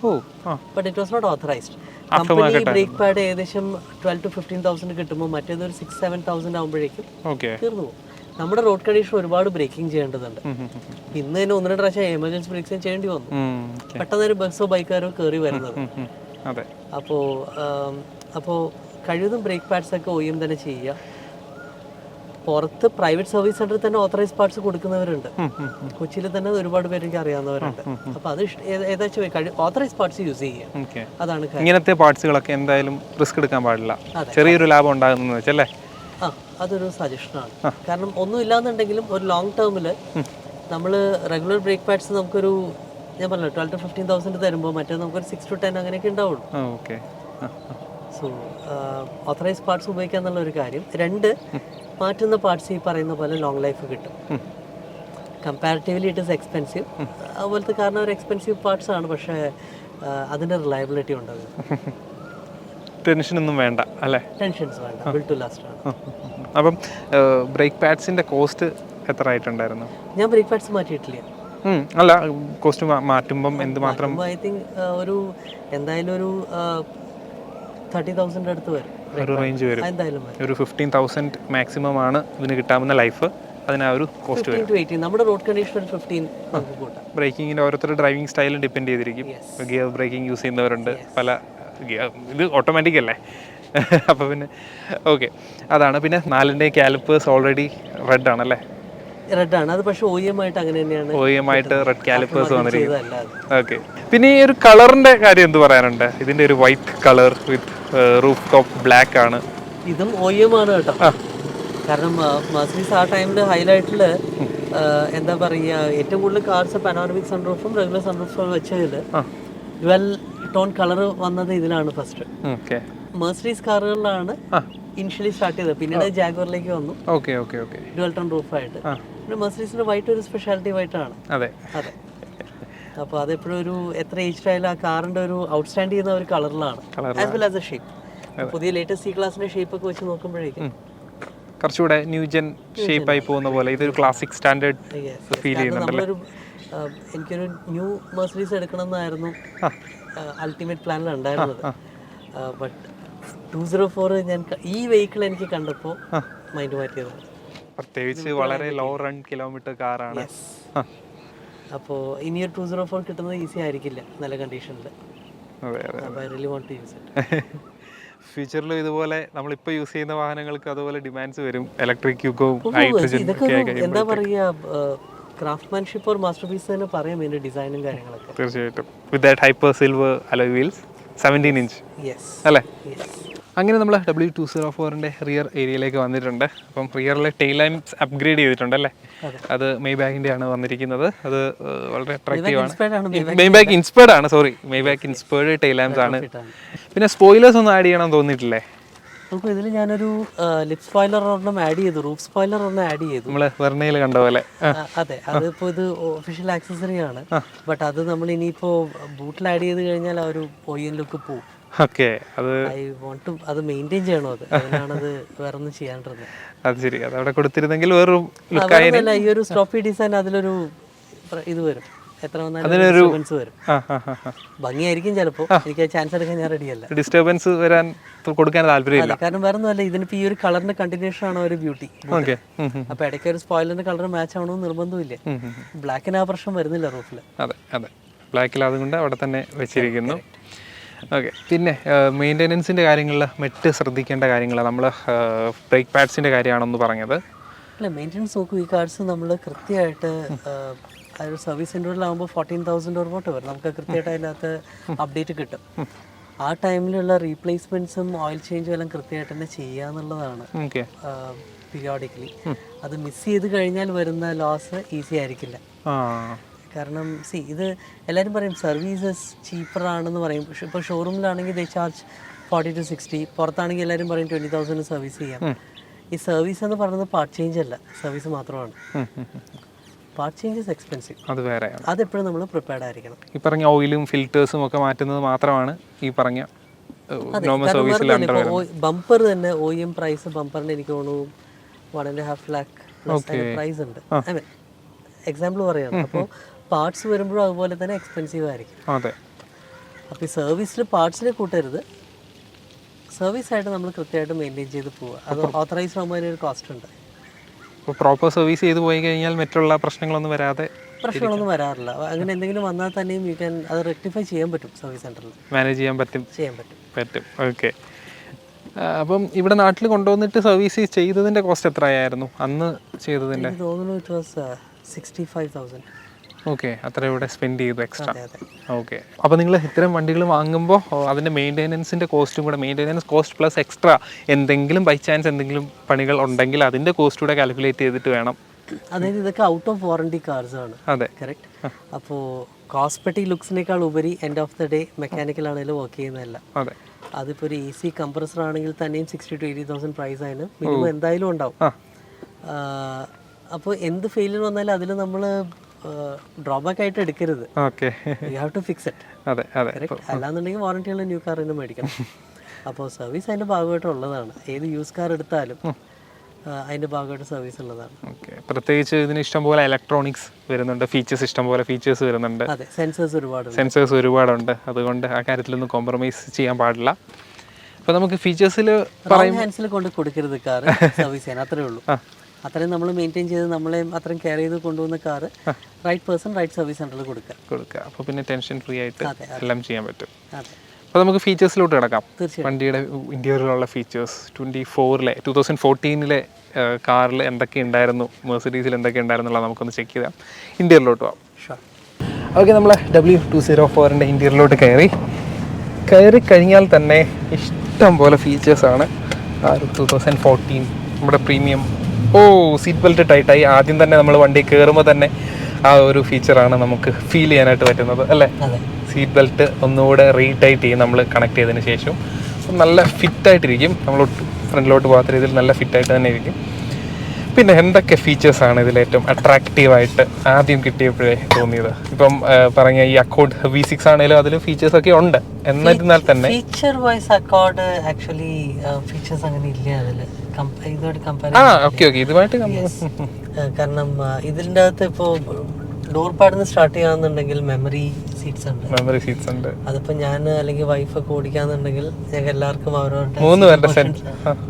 But it was not authorised. Company brake pad ഏകദേശം 12,000 to 15,000 കിട്ടുമ്പോൾ മറ്റേതൊരു 6,000-7,000 ആകുമ്പോഴേക്കും തീർന്നു പോകും. നമ്മുടെ റോഡ് കണ്ടീഷൻ ഒരുപാട് ബ്രേക്കിംഗ് ചെയ്യേണ്ടതുണ്ട്. ഇന്ന് തന്നെ 1-2 പ്രാവശ്യം എമർജൻസി ബ്രേക്സിങ് ചെയ്യേണ്ടി വന്നു. പെട്ടെന്ന് ഒരു ബസ്സോ ബൈക്കാരോ കയറി വരുന്നത്. അപ്പോൾ കഴിവതും ബ്രേക്ക് പാഡ്സ് ഒക്കെ OEM തന്നെ ചെയ്യുക. പുറത്ത് പ്രൈവറ്റ് സർവീസ് സെന്ററിൽ തന്നെ ഓത്തറൈസ് പാർട്സ് കൊടുക്കുന്നവരുണ്ട്. കൊച്ചിയിൽ തന്നെ ഒരുപാട് പേർക്ക് അറിയാവുന്നവരുണ്ട്. അപ്പോൾ അത് ഏതാச்சுം ഓത്തറൈസ് പാർട്സ് യൂസ് ചെയ്യുക. അതാണ് ഇങ്ങനത്തെ പാർട്സുകളൊക്കെ എന്തായാലും റിസ്ക് എടുക്കാൻ പാടില്ല. ചെറിയൊരു ലാഭം ഉണ്ടാകുന്നത് വെച്ചല്ലേ. അതൊരു സജഷനാണ്. കാരണം ഒന്നും ഇല്ലാന്നുണ്ടെങ്കിലും ഒരു ലോങ് ടേമിൽ നമ്മൾ റെഗുലർ ബ്രേക്ക് പാഡ്സ് നമുക്കൊരു, ഞാൻ പറഞ്ഞല്ലോ, 12,000 to 15,000 തരുമ്പോൾ മറ്റേ നമുക്കൊരു 6 to 10 അങ്ങനെയൊക്കെ ഉണ്ടാവുള്ളൂ. സോ ഓത്തറൈസ് പാർട്സ് ഉപയോഗിക്കുക എന്നുള്ള ഒരു കാര്യം. 2, മാറ്റുന്ന പാർട്സ് ഈ പറയുന്ന പോലെ ലോങ് ലൈഫ് കിട്ടും. Comparatively it is expensive. അതുപോലത്തെ കാരണം ഒരു എക്സ്പെൻസീവ് പാർട്സ് ആണ്, പക്ഷേ അതിൻ്റെ റിലയബിലിറ്റി ഉണ്ടാകും. ടെൻഷനൊന്നും വേണ്ട അല്ലേ? ടെൻഷൻസ് വേണ്ട, ബിൽഡ് ടു ലാസ്റ്റ് ആണ്. അപ്പം ബ്രേക്ക് പാഡ്സിൻ്റെ കോസ്റ്റ് എത്ര ആയിട്ടുണ്ടായിരുന്നു? ഞാൻ ബ്രേക്ക് പാഡ്സ് മാറ്റിയിട്ടില്ല. അല്ല, കോസ്റ്റ് മാറ്റുമ്പം എന്തുമാത്രം? ഐ തിങ്ക് ഒരു എന്തായാലും ഒരു 30,000 അടുത്ത് വരും. ഒരു റേഞ്ച് വരും. ഒരു 15,000 മാക്സിമം ആണ് ഇതിന് കിട്ടാവുന്ന ലൈഫ്. അതിനാ ഒരു കോസ്റ്റ് വരും. 15 നമ്മുടെ റോഡ് കണ്ടീഷൻ 15 നമുക്ക് കൂട്ടാം. ബ്രേക്കിങ്ങിൻ്റെ ഓരോരുത്തരുടെ ഡ്രൈവിംഗ് സ്റ്റൈലും ഡിപ്പെൻഡ് ചെയ്തിരിക്കും. ഗിയർ ബ്രേക്കിംഗ് യൂസ് ചെയ്യുന്നവരുണ്ട്, പല ഇത് ഓട്ടോമാറ്റിക് അല്ലേ. അപ്പോൾ പിന്നെ ഓക്കെ, അതാണ്. പിന്നെ 4ൻ്റെ കാലിപ്പേഴ്സ് ഓൾറെഡി റെഡ് ആണല്ലേ? റെഡ് ആണ് അത്. പക്ഷേ OEM ആയിട്ട് അങ്ങനെ തന്നെയാണ്. OEM ആയിട്ട് റെഡ് കാലിപ്പേഴ്സ് വന്നിരിക്കുന്നത്. ഓക്കെ. പിന്നെ ഈ ഒരു കളറിന്റെ കാര്യം എന്ത് പറയാനുണ്ട്? ഇതിന്റെ ഒരു വൈറ്റ് കളർ വിത്ത് റൂഫ് ടോപ്പ് ബ്ലാക്ക് ആണ്. ഇതും OEM ആണ് കേട്ടോ. കാരണം മെർസിഡീസ് ആ ടൈമിൽ ഹൈലൈറ്റിൽ എന്താ പറയുക, ഏറ്റവും കൂടുതൽ കാർസ് പാനോറമിക് സൺറൂഫും റെഗുലർ സൺറൂഫും വെച്ചതിൽ ഡ്വൽ ടോൺ കളർ വന്നത് ഇതിലാണ് ഫസ്റ്റ്. മെർസിഡീസ് കാറുകളിലാണ് ഇനിഷ്യലി സ്റ്റാർട്ട് ചെയ്തത്. പിന്നീട് ജാഗ്വറിലേക്ക് വന്നു ഡ്വൽ ടോൺ റൂഫായിട്ട്. പിന്നെ മെർസിഡീസിന്റെ വൈറ്റ് ഒരു സ്പെഷ്യാലിറ്റി വൈറ്റ് ആണ്. അതെ. അപ്പോൾ അതെപ്പോഴും ഒരു എത്ര ഏജ് ആയാലും ആ കാറിന്റെ ഒരു ഔട്ട്സ്റ്റാൻഡ് ചെയ്യുന്ന ഒരു കളറിലാണ്. As well as A shape. പുതിയ ലേറ്റസ്റ്റ് C ക്ലാസിന്റെ ഷേപ്പ് ഒക്കെ വെച്ച് നോക്കുമ്പോഴേക്കും കുറച്ചുകൂടെ ന്യൂ ജെൻ ഷേപ്പ് ആയി പോകുന്ന പോലെ ഇതൊരു ക്ലാസിക് സ്റ്റാൻഡേർഡ് ഫീൽ ചെയ്യുന്നുണ്ടല്ലേ. എനിക്കൊരു ന്യൂ മെർസിഡീസ് എടുക്കണമെന്നായിരുന്നു അൾട്ടിമേറ്റ് പ്ലാനിൽ ഉണ്ടായിരുന്നത്. ബട്ട് 204 ഞാൻ ഈ വെഹിക്കിൾ എനിക്ക് കണ്ടപ്പോൾ മൈൻഡ് മാറ്റിയതാണ്. പ്രത്യേകിച്ച് വളരെ ലോ റൺ കിലോമീറ്റർ കാറാണ്. അപ്പോൾ ഇനി ഒരു 204 കിട്ടുന്നത് ഈസി ആയിരിക്കില്ല നല്ല കണ്ടീഷനിൽ. അതെ അതെ. അപ്പോൾ I really want to use it. ഫ്യൂച്ചറിലും ഇതുപോലെ നമ്മളിപ്പോൾ യൂസ് ചെയ്യുന്ന വാഹനങ്ങൾക്ക് അതുപോലെ ഡിമാൻഡ്സ് വരും, ഇലക്ട്രിക് യുഗവും ഇതൊക്കെ എന്താ പറയുക, ക്രാഫ്റ്റ്മാൻഷിപ്പ് ഓർ മാസ്റ്റർ പീസ് തന്നെ പറയാം ഇതിന്റെ ഡിസൈനും കാര്യങ്ങളൊക്കെ. തീർച്ചയായിട്ടും. With that hyper silver alloy wheels 17 inch yes അല്ലേ? യെസ്. അങ്ങനെ നമ്മൾ W204ൻ്റെ റിയർ ഏരിയയിലേക്ക് വന്നിട്ടുണ്ട്. അപ്പം റിയറിലെ ടെയിൽ ലാംപ്സ് അപ്ഗ്രേഡ് ചെയ്തിട്ടുണ്ട് അല്ലേ? അത് മെയ്ബാഗിൻ്റെ ആണ് വന്നിരിക്കുന്നത്. അത് വളരെ അട്രാക്റ്റീവ് ആണ്. മെയ്ബാഗ് ഇൻസ്പയർഡ് ആണ്, സോറി, മെയ്ബാഗ് ഇൻസ്പയർഡ് ടെയിൽ ലാംപ്സ് ആണ്. പിന്നെ സ്പോയിലേഴ്സ് ഒന്നും ആഡ് ചെയ്യണം തോന്നിയിട്ടില്ലേ? നമുക്ക് ഇതിൽ ഞാനൊരു ലിപ് സ്പോയിലർ ഒരെണ്ണം ആഡ് ചെയ്തു, റൂഫ് സ്പോയിലർ ഒരെണ്ണം ആഡ് ചെയ്തു. നമ്മൾ വെർണയിൽ കണ്ട പോലെ. അതെ, അതിപ്പോൾ ഇത് ഒഫീഷ്യൽ ആക്സസറി ആണ്. ബട്ട് അത് നമ്മൾ ഇനിയിപ്പോൾ ബൂട്ടിൽ ആഡ് ചെയ്ത് കഴിഞ്ഞാൽ ആ ഒരു OEM ലുക്ക് പോവും. ഓക്കെ, അത് ഐ വോണ്ട് ടു അത് മെയിൻറ്റെയിൻ ചെയ്യണോ, അതിനാണത് വേറെ ഒന്നും ചെയ്യാണ്ടിരുന്നത്. അത് ശരി, അത് അവിടെ കൊടുത്തിരുന്നെങ്കിൽ വേറൊരു ലുക്കായിരുന്നു. ഈ ഒരു സ്ട്രോപ്പി ഡിസൈൻ അതിലൊരു ഇത് വരും, എത്ര വന്നാലും വരും. ഭംഗിയായിരിക്കും ചിലപ്പോൾ, എനിക്ക് ചാൻസ് എടുക്കാൻ ഞാൻ റെഡിയല്ല. ഡിസ്റ്റർബൻസ് വരാൻ കൊടുക്കാൻ താല്പര്യമില്ല. കാരണം വേറെ ഒന്നുമല്ല, ഇതിനിപ്പോൾ ഈ ഒരു കളറിന്റെ കണ്ടിന്യൂഷൻ ആണ് ഒരു ബ്യൂട്ടി. അപ്പൊ ഇടയ്ക്ക് ഒരു സ്പോയിലറിന്റെ കളർ മാച്ച് ആവണമെന്ന് നിർബന്ധമില്ല. ബ്ലാക്കിന് ആ പ്രശ്നം വരുന്നില്ല റൂഫിൽ. അതെ അതെ, ബ്ലാക്കിൽ അതുകൊണ്ട് അവിടെ തന്നെ വെച്ചിരിക്കുന്നു. ഓക്കെ, പിന്നെ മെയിൻ്റെനൻസിൻ്റെ കാര്യങ്ങളിൽ മറ്റ് ശ്രദ്ധിക്കേണ്ട കാര്യങ്ങൾ, നമ്മൾ ബ്രേക്ക് പാഡ്സിൻ്റെ കാര്യമാണെന്ന് പറഞ്ഞത്. അല്ല, മെയിൻ്റെനൻസ് നോക്കും, ഈ കാർഡ്സ് നമ്മൾ കൃത്യമായിട്ട് ഒരു സർവീസ് സെൻ്ററിലാകുമ്പോൾ 14,000 or whatever നമുക്ക് കൃത്യമായിട്ട് അതിനകത്ത് അപ്ഡേറ്റ് കിട്ടും. ആ ടൈമിലുള്ള റീപ്ലേസ്മെൻറ്റ്സും ഓയിൽ ചേഞ്ചും എല്ലാം കൃത്യമായിട്ട് തന്നെ ചെയ്യുക എന്നുള്ളതാണ് പീരിയോഡിക്കലി. അത് മിസ് ചെയ്ത് കഴിഞ്ഞാൽ വരുന്ന ലോസ് ഈസി ആയിരിക്കില്ല. കാരണം ഇത് എല്ലാവരും പറയും സർവീസസ് ചീപ്പറാണെന്ന് പറയും. പക്ഷെ ഇപ്പോൾ ഷോറൂമിലാണെങ്കിൽ ദേ ചാർജ് 40 to 60, പുറത്താണെങ്കിൽ എല്ലാവരും പറയും 20,000 സർവീസ് ചെയ്യാം. ഈ സർവീസ് എന്ന് പറയുന്നത് പാർട്ട് ചേഞ്ച് അല്ല, സർവീസ് മാത്രമാണ്. പാർട്ട് ചേഞ്ച് എക്സ്പെൻസീവ്, അത് വേറെ. അതെപ്പോഴും നമ്മൾ പ്രിപ്പയർഡ് ആയിരിക്കണം. ഈ പറഞ്ഞ ഓയിലും ഫിൽറ്റേഴ്സും ഒക്കെ മാറ്റുന്നത് മാത്രമാണ് ഈ പറഞ്ഞ ബമ്പർ തന്നെ OEM പ്രൈസ് ബമ്പറിന് എനിക്ക് തോന്നുന്നു 1.5 lakh പ്രൈസ് ഉണ്ട്. ഐ മീൻ എക്സാമ്പിൾ പറയാണ്. അപ്പോൾ പാർട്സ് വരുമ്പോഴും അതുപോലെ തന്നെ എക്സ്പെൻസീവ് ആയിരിക്കും. അതെ. അപ്പോൾ ഈ സർവീസിൽ പാർട്സിനെ കൂട്ടരുത്, സർവീസായിട്ട് നമ്മൾ കൃത്യമായിട്ട് മെയിൻറ്റെയിൻ ചെയ്ത് പോവുക. അത് ഓത്തറൈസ് ആകുമ്പോൾ അതിനൊരു കോസ്റ്റ് ഉണ്ട്. അപ്പോൾ പ്രോപ്പർ സർവീസ് ചെയ്ത് പോയി കഴിഞ്ഞാൽ മറ്റുള്ള പ്രശ്നങ്ങളൊന്നും പ്രശ്നങ്ങളൊന്നും വരാറില്ല. അങ്ങനെ എന്തെങ്കിലും വന്നാൽ തന്നെയും യു ക്യാൻ അത് റെക്ടിഫൈ ചെയ്യാൻ പറ്റും. സർവീസ് സെൻ്ററിൽ മാനേജ് ചെയ്യാൻ പറ്റും. ഓക്കെ. അപ്പം ഇവിടെ നാട്ടിൽ കൊണ്ടുവന്നിട്ട് സർവീസ് ചെയ്തതിൻ്റെ കോസ്റ്റ് എത്രയായിരുന്നു അന്ന് ചെയ്തതിൻ്റെ? എനിക്ക് തോന്നുന്നു ഇറ്റ് വാസ് 65,000. ഓക്കെ, അത്ര ഇവിടെ സ്പെൻഡ് ചെയ്തു എക്സ്ട്രാ. ഓക്കെ, അപ്പോൾ നിങ്ങൾ ഇത്തരം വണ്ടികൾ വാങ്ങുമ്പോൾ അതിൻ്റെ മെയിൻ്റെനൻസിൻ്റെ കോസ്റ്റും കൂടെ, മെയിൻ്റെനൻസ് കോസ്റ്റ് പ്ലസ് എക്സ്ട്രാ എന്തെങ്കിലും ബൈ ചാൻസ് എന്തെങ്കിലും പണികൾ ഉണ്ടെങ്കിൽ അതിൻ്റെ കോസ്റ്റ് കൂടെ കാൽക്കുലേറ്റ് ചെയ്തിട്ട് വേണം. അതായത് ഇതൊക്കെ ഔട്ട് ഓഫ് വാറണ്ടി കാർസ് ആണ്. അതെ, കറക്റ്റ്. അപ്പോൾ കോസ്മെറ്റിക് ലുക്സിനേക്കാൾ ഉപരി end of the day mechanical ആണെങ്കിലും വർക്ക് ചെയ്യുന്നതല്ല. അതെ. അതിപ്പോൾ ഒരു AC കംപ്രസർ ആണെങ്കിൽ തന്നെയും 60,000 to 80,000 പ്രൈസ് അതിന് മിനിമം എന്തായാലും ഉണ്ടാവും. അപ്പോൾ എന്ത് ഫെയിലിയർ വന്നാലും അതിൽ നമ്മൾ ഡ്രോബാക്ക് ആയിട്ട് എടുക്കരുത്. You have to fix it. അതെ അതെ, അല്ലാന്നുണ്ടെങ്കിൽ വാറണ്ടിയുള്ള ന്യൂ കാർ തന്നെ മേടിക്കണം. അപ്പോൾ സർവീസ് അതിൻ്റെ ഭാഗമായിട്ടുള്ളതാണ്. ഏത് യൂസ് കാർ എടുത്താലും അതിൻ്റെ ഭാഗമായിട്ട് സർവീസ് ഉള്ളതാണ്. ഓക്കെ, പ്രത്യേകിച്ച് ഇതിന് ഇഷ്ടംപോലെ ഇലക്ട്രോണിക്സ് വരുന്നുണ്ട്, ഇഷ്ടംപോലെ ഫീച്ചേഴ്സ് വരുന്നുണ്ട്. അതെ, സെൻസേഴ്സ് ഒരുപാടുണ്ട്. അതുകൊണ്ട് ആ കാര്യത്തിലൊന്നും കോംപ്രമൈസ് ചെയ്യാൻ പാടില്ല. അപ്പോൾ നമുക്ക് ഫീച്ചേഴ്സിൽ ഹാൻഡ്സിൽ കൊണ്ട് കൊടുക്കരുത് കാർ സർവീസ് ചെയ്യാൻ, അത്രേ ഉള്ളൂ. അത്രയും നമ്മൾ മെയിൻറ്റെയിൻ ചെയ്ത് നമ്മളെയും അത്രയും കെയർ ചെയ്ത് കൊണ്ടുവന്ന car right person right service സെൻ്ററിൽ കൊടുക്കുക. അപ്പോൾ പിന്നെ ടെൻഷൻ ഫ്രീ ആയിട്ട് എല്ലാം ചെയ്യാൻ പറ്റും. അതെ. അപ്പോൾ നമുക്ക് ഫീച്ചേഴ്സിലോട്ട് കിടക്കാം. വണ്ടിയുടെ ഇൻറ്റീരിയറിലുള്ള ഫീച്ചേഴ്സ് 2014 കാറിൽ എന്തൊക്കെ ഉണ്ടായിരുന്നു, മെർസിഡീസിൽ എന്തൊക്കെ ഉണ്ടായിരുന്നുള്ള നമുക്കൊന്ന് ചെക്ക് ചെയ്യാം. ഇൻറ്റീരിയറിലോട്ട് പോകാം. ഓക്കെ, നമ്മൾ W204ൻ്റെ ഇൻറ്റീരിയറിലോട്ട് കയറി കഴിഞ്ഞാൽ തന്നെ ഇഷ്ടം പോലെ ഫീച്ചേഴ്സാണ്. 2014 നമ്മുടെ പ്രീമിയം സീറ്റ് ബെൽറ്റ് ടൈറ്റായി. ആദ്യം തന്നെ നമ്മൾ വണ്ടി കയറുമ്പോൾ തന്നെ ആ ഒരു ഫീച്ചറാണ് നമുക്ക് ഫീൽ ചെയ്യാനായിട്ട് പറ്റുന്നത് അല്ലേ? സീറ്റ് ബെൽറ്റ് ഒന്നുകൂടെ റീടൈറ്റ് ചെയ്യും നമ്മൾ കണക്ട് ചെയ്തതിന് ശേഷം. നല്ല ഫിറ്റായിട്ടിരിക്കും, നമ്മൾ ഫ്രണ്ടിലോട്ട് പോകാത്ത രീതിയിൽ നല്ല ഫിറ്റായിട്ട് തന്നെ ഇരിക്കും. പിന്നെ എന്തൊക്കെ ഫീച്ചേഴ്സാണ് ഇതിലേറ്റവും അട്രാക്റ്റീവായിട്ട് ആദ്യം കിട്ടിയപ്പോഴേ തോന്നിയത്? ഇപ്പം പറഞ്ഞ ഈ അക്കോർഡ് V6 ആണെങ്കിലും അതിൽ ഫീച്ചേഴ്സൊക്കെ ഉണ്ട്, എന്നിരുന്നാൽ തന്നെ feature vice Accord actually features അങ്ങനെ ഇല്ല അതിൽ ഇതുമായിട്ട് കമ്പയർ. ഓക്കെ, ഇതുമായിട്ട് കാരണം ഇതിൻ്റെ അകത്ത് ഇപ്പോൾ ഡോർ പാഡിൽ നിന്ന് സ്റ്റാർട്ട് ചെയ്യാന്നുണ്ടെങ്കിൽ മെമ്മറി സീറ്റ്സ് ഉണ്ട്. അതിപ്പോ ഞാൻ അല്ലെങ്കിൽ വൈഫൊക്കെ ഓടിക്കാന്നുണ്ടെങ്കിൽ ഞങ്ങൾക്ക് എല്ലാവർക്കും അവരവരുടെ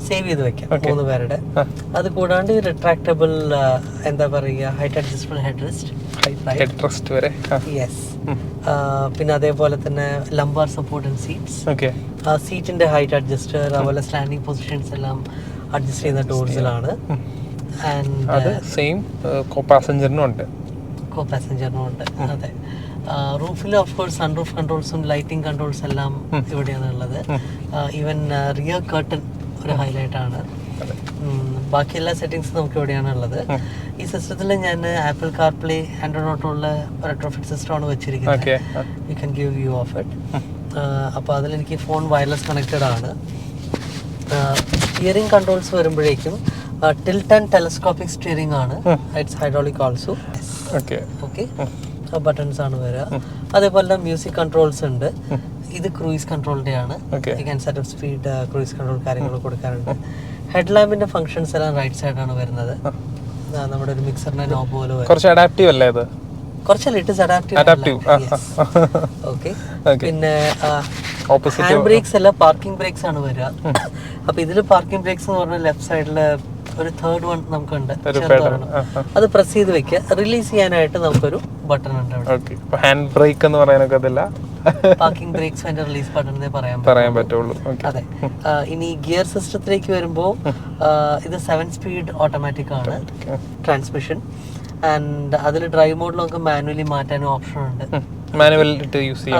സേവ് ചെയ്ത് വെക്കാം 3 പേരുടെ. അത് കൂടാണ്ട് റിട്രാക്റ്റബിൾ എന്താ പറയുക ഹൈറ്റ് അഡ്ജസ്റ്റബിൾ ഹെഡ് റെസ്റ്റ് വരെ. യെസ്. പിന്നെ അതേപോലെ തന്നെ ലംബാർ സപ്പോർട്ട് ആൻഡ് സീറ്റ്സ്, സീറ്റിന്റെ ഹൈറ്റ് അഡ്ജസ്റ്റർ, അതുപോലെ സ്റ്റാൻഡിങ് പൊസിഷൻസ് എല്ലാം അഡ്ജസ്റ്റ് ചെയ്യുന്ന ഡോർസിലാണ്. ആൻഡ് സെയിം കോ പാസഞ്ചറിനും ഉണ്ട്. അതെ. റൂഫിൽ ഓഫ് കോഴ്സ് സൺറൂഫ് കൺട്രോൾസും ലൈറ്റിംഗ് കൺട്രോൾസ് എല്ലാം ഇവിടെയാണ് ഉള്ളത്. ഈവൻ റിയർ കർട്ടൻ ഒരു ഹൈലൈറ്റ് ആണ്. ബാക്കി എല്ലാ സെറ്റിംഗ്സും നമുക്ക് ഇവിടെയാണ് ഉള്ളത്. ഈ സിസ്റ്റത്തിൽ ഞാൻ ആപ്പിൾ കാർപ്ലേ ആൻഡ്രോയിഡ് ഓട്ടോയുള്ള റെട്രോഫിറ്റ് സിസ്റ്റമാണ് വെച്ചിരിക്കുന്നത്. You can give view of it. അപ്പോൾ അതിലെനിക്ക് ഫോൺ വയർലെസ് കണക്റ്റഡ് ആണ്. സ്റ്റിയറിംഗ് കൺട്രോൾസ് വരുമ്പോഴേക്കും ടിൽറ്റ് ആൻഡ് ടെലസ്കോപ്പിക് സ്റ്റിയറിംഗ് ആണ്. It's hydraulic also. Okay, buttons ആണ് വരിക. അതേപോലെ തന്നെ മ്യൂസിക് കൺട്രോൾസ് ഉണ്ട്. ഇത് ക്രൂയിസ് കൺട്രോളിന്റെ ആണ്. You can set up speed, cruise control കാര്യങ്ങൾ കൊടുക്കാറുണ്ട്. ഹെഡ് ലാമ്പിന്റെ ഫംഗ്ഷൻസ് എല്ലാം റൈറ്റ് സൈഡ് ആണ് വരുന്നത്. നമ്മുടെ ഒരു മിക്സറിന്റെ നോബ് പോലെ കുറച്ച് അഡാപ്റ്റീവ് അല്ലേ ഇത്? കുറച്ചല്ല, ഇറ്റ് ഇസ് അഡാപ്റ്റീവ്. ഓക്കെ. പിന്നെ ഹാൻഡ് ബ്രേക്സ് അല്ല, പാർക്കിംഗ് ബ്രേക്സ് ആണ് വരിക. അപ്പൊ ഇതില് പാർക്കിംഗ് ബ്രേക്സ് എന്ന് പറഞ്ഞാൽ ലെഫ്റ്റ് സൈഡില് ഒരു തേർഡ് വൺ നമുക്കുണ്ട്. അത് പ്രസ് ചെയ്ത് വെക്കുക. റിലീസ് ചെയ്യാനായിട്ട് നമുക്കൊരു ബട്ടൺ ഉണ്ട് അവിടെ. ഹാൻഡ് ബ്രേക്ക് എന്ന് പറയാനൊക്കെ അതില്ല. പാർക്കിംഗ് ബ്രേക്സ് അതിന്റെ റിലീസ് ബട്ടൺ പറയാൻ പറ്റുള്ളൂ. അതെ. ഇനി ഗിയർ സിസ്റ്റത്തിലേക്ക് വരുമ്പോൾ ഇത് 7 സ്പീഡ് ഓട്ടോമാറ്റിക് ആണ് ട്രാൻസ്മിഷൻ. ആൻഡ് അതിൽ ഡ്രൈവ് മോഡിൽ നമുക്ക് മാനുവലി മാറ്റാനും ഓപ്ഷൻ ഉണ്ട്.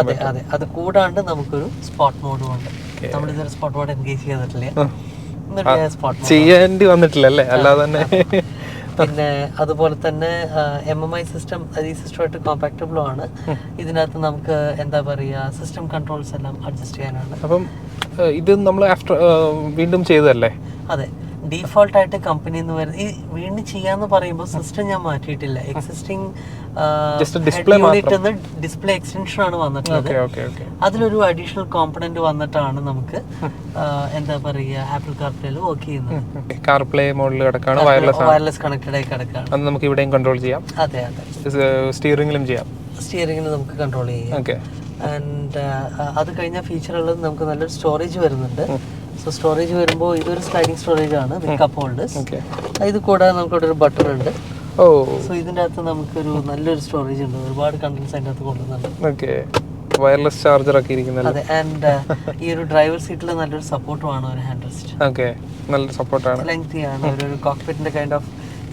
അതെ. അത് കൂടാണ്ട് നമുക്കൊരു സ്പോട്ട് മോഡും ഉണ്ട്. നമ്മളിതൊരു സ്പോട്ട് മോഡ് എൻഗേജ് ചെയ്തിട്ടില്ല, ചെയ്യേണ്ടി വന്നിട്ടില്ലല്ലേ, അല്ലാതെ തന്നെ. പിന്നെ അതുപോലെ തന്നെ MMI സിസ്റ്റം, ഈ സിസ്റ്റമായിട്ട് കോമ്പാക്റ്റബിളും ആണ്. ഇതിനകത്ത് നമുക്ക് എന്താ പറയുക സിസ്റ്റം കൺട്രോൾസ് എല്ലാം അഡ്ജസ്റ്റ് ചെയ്യാനാണ്. അപ്പം ഇത് നമ്മൾ വീണ്ടും ചെയ്തതല്ലേ? അതെ. ഡീഫോൾട്ട് ആയിട്ട് കമ്പനി എന്ന് വരുന്നത് ഈ വീണ്ടും ചെയ്യാന്ന് പറയുമ്പോൾ സിസ്റ്റം ഞാൻ മാറ്റിയിട്ടില്ല. എക്സിസ്റ്റിംഗ് ഡിസ്പ്ലേ എക്സ്റ്റൻഷൻ ആണ് വന്നിട്ടുള്ളത്. അതിലൊരു അഡീഷണൽ കോമ്പണന്റ് വന്നിട്ടാണ് നമുക്ക് എന്താ പറയുക ആപ്പിൾ കാർപ്ലേയിൽ വർക്ക് ചെയ്യുന്നത്. കാർപ്ലേ മോഡിൽ കിടക്കാണ്, വയർലെസ് കണക്റ്റഡ് ആയി കിടക്കാണ്. അത് നമുക്ക് ഇവിടെയും കൺട്രോൾ ചെയ്യാം. അതെ. സ്റ്റിയറിംഗിലും ചെയ്യാം. സ്റ്റിയറിംഗിൽ നമുക്ക് കൺട്രോൾ ചെയ്യാം. ആൻഡ് അത് കഴിഞ്ഞ ഫീച്ചർ ഉള്ളത് നമുക്ക് നല്ലൊരു സ്റ്റോറേജ് വരുന്നുണ്ട്. സോ സ്റ്റോറേജ് വരുമ്പോൾ ഇതൊരു സ്ലൈഡിംഗ് സ്റ്റോറേജ് ആണ് വിത്ത് കപ്പ് ഹോൾഡേഴ്സ്. ഇത് കൂടാതെ നമുക്കിവിടെ ഒരു ബട്ടൺ ഉണ്ട്. സോ ഇതിൻ്റെ അകത്ത് നമുക്കൊരു നല്ലൊരു സ്റ്റോറേജ് ഉണ്ട്. ഒരുപാട് കണ്ടൻസ് അതിൻ്റെ അകത്ത് കൊണ്ടുവന്നുണ്ട്. വയർലെസ് ചാർജർ ഒക്കെ ഇരിക്കുന്നത്. അതെ. ആൻഡ് ഈ ഒരു ഡ്രൈവർ സീറ്റിൽ നല്ലൊരു സപ്പോർട്ടുമാണ് ഒരു ഹാൻഡ് റെസ്റ്റ്. നല്ല സപ്പോർട്ടാണ്. ലെങ്തി ആണ്. ഒരു കോക്പിറ്റിന്റെ കൈൻഡ് ഓഫ്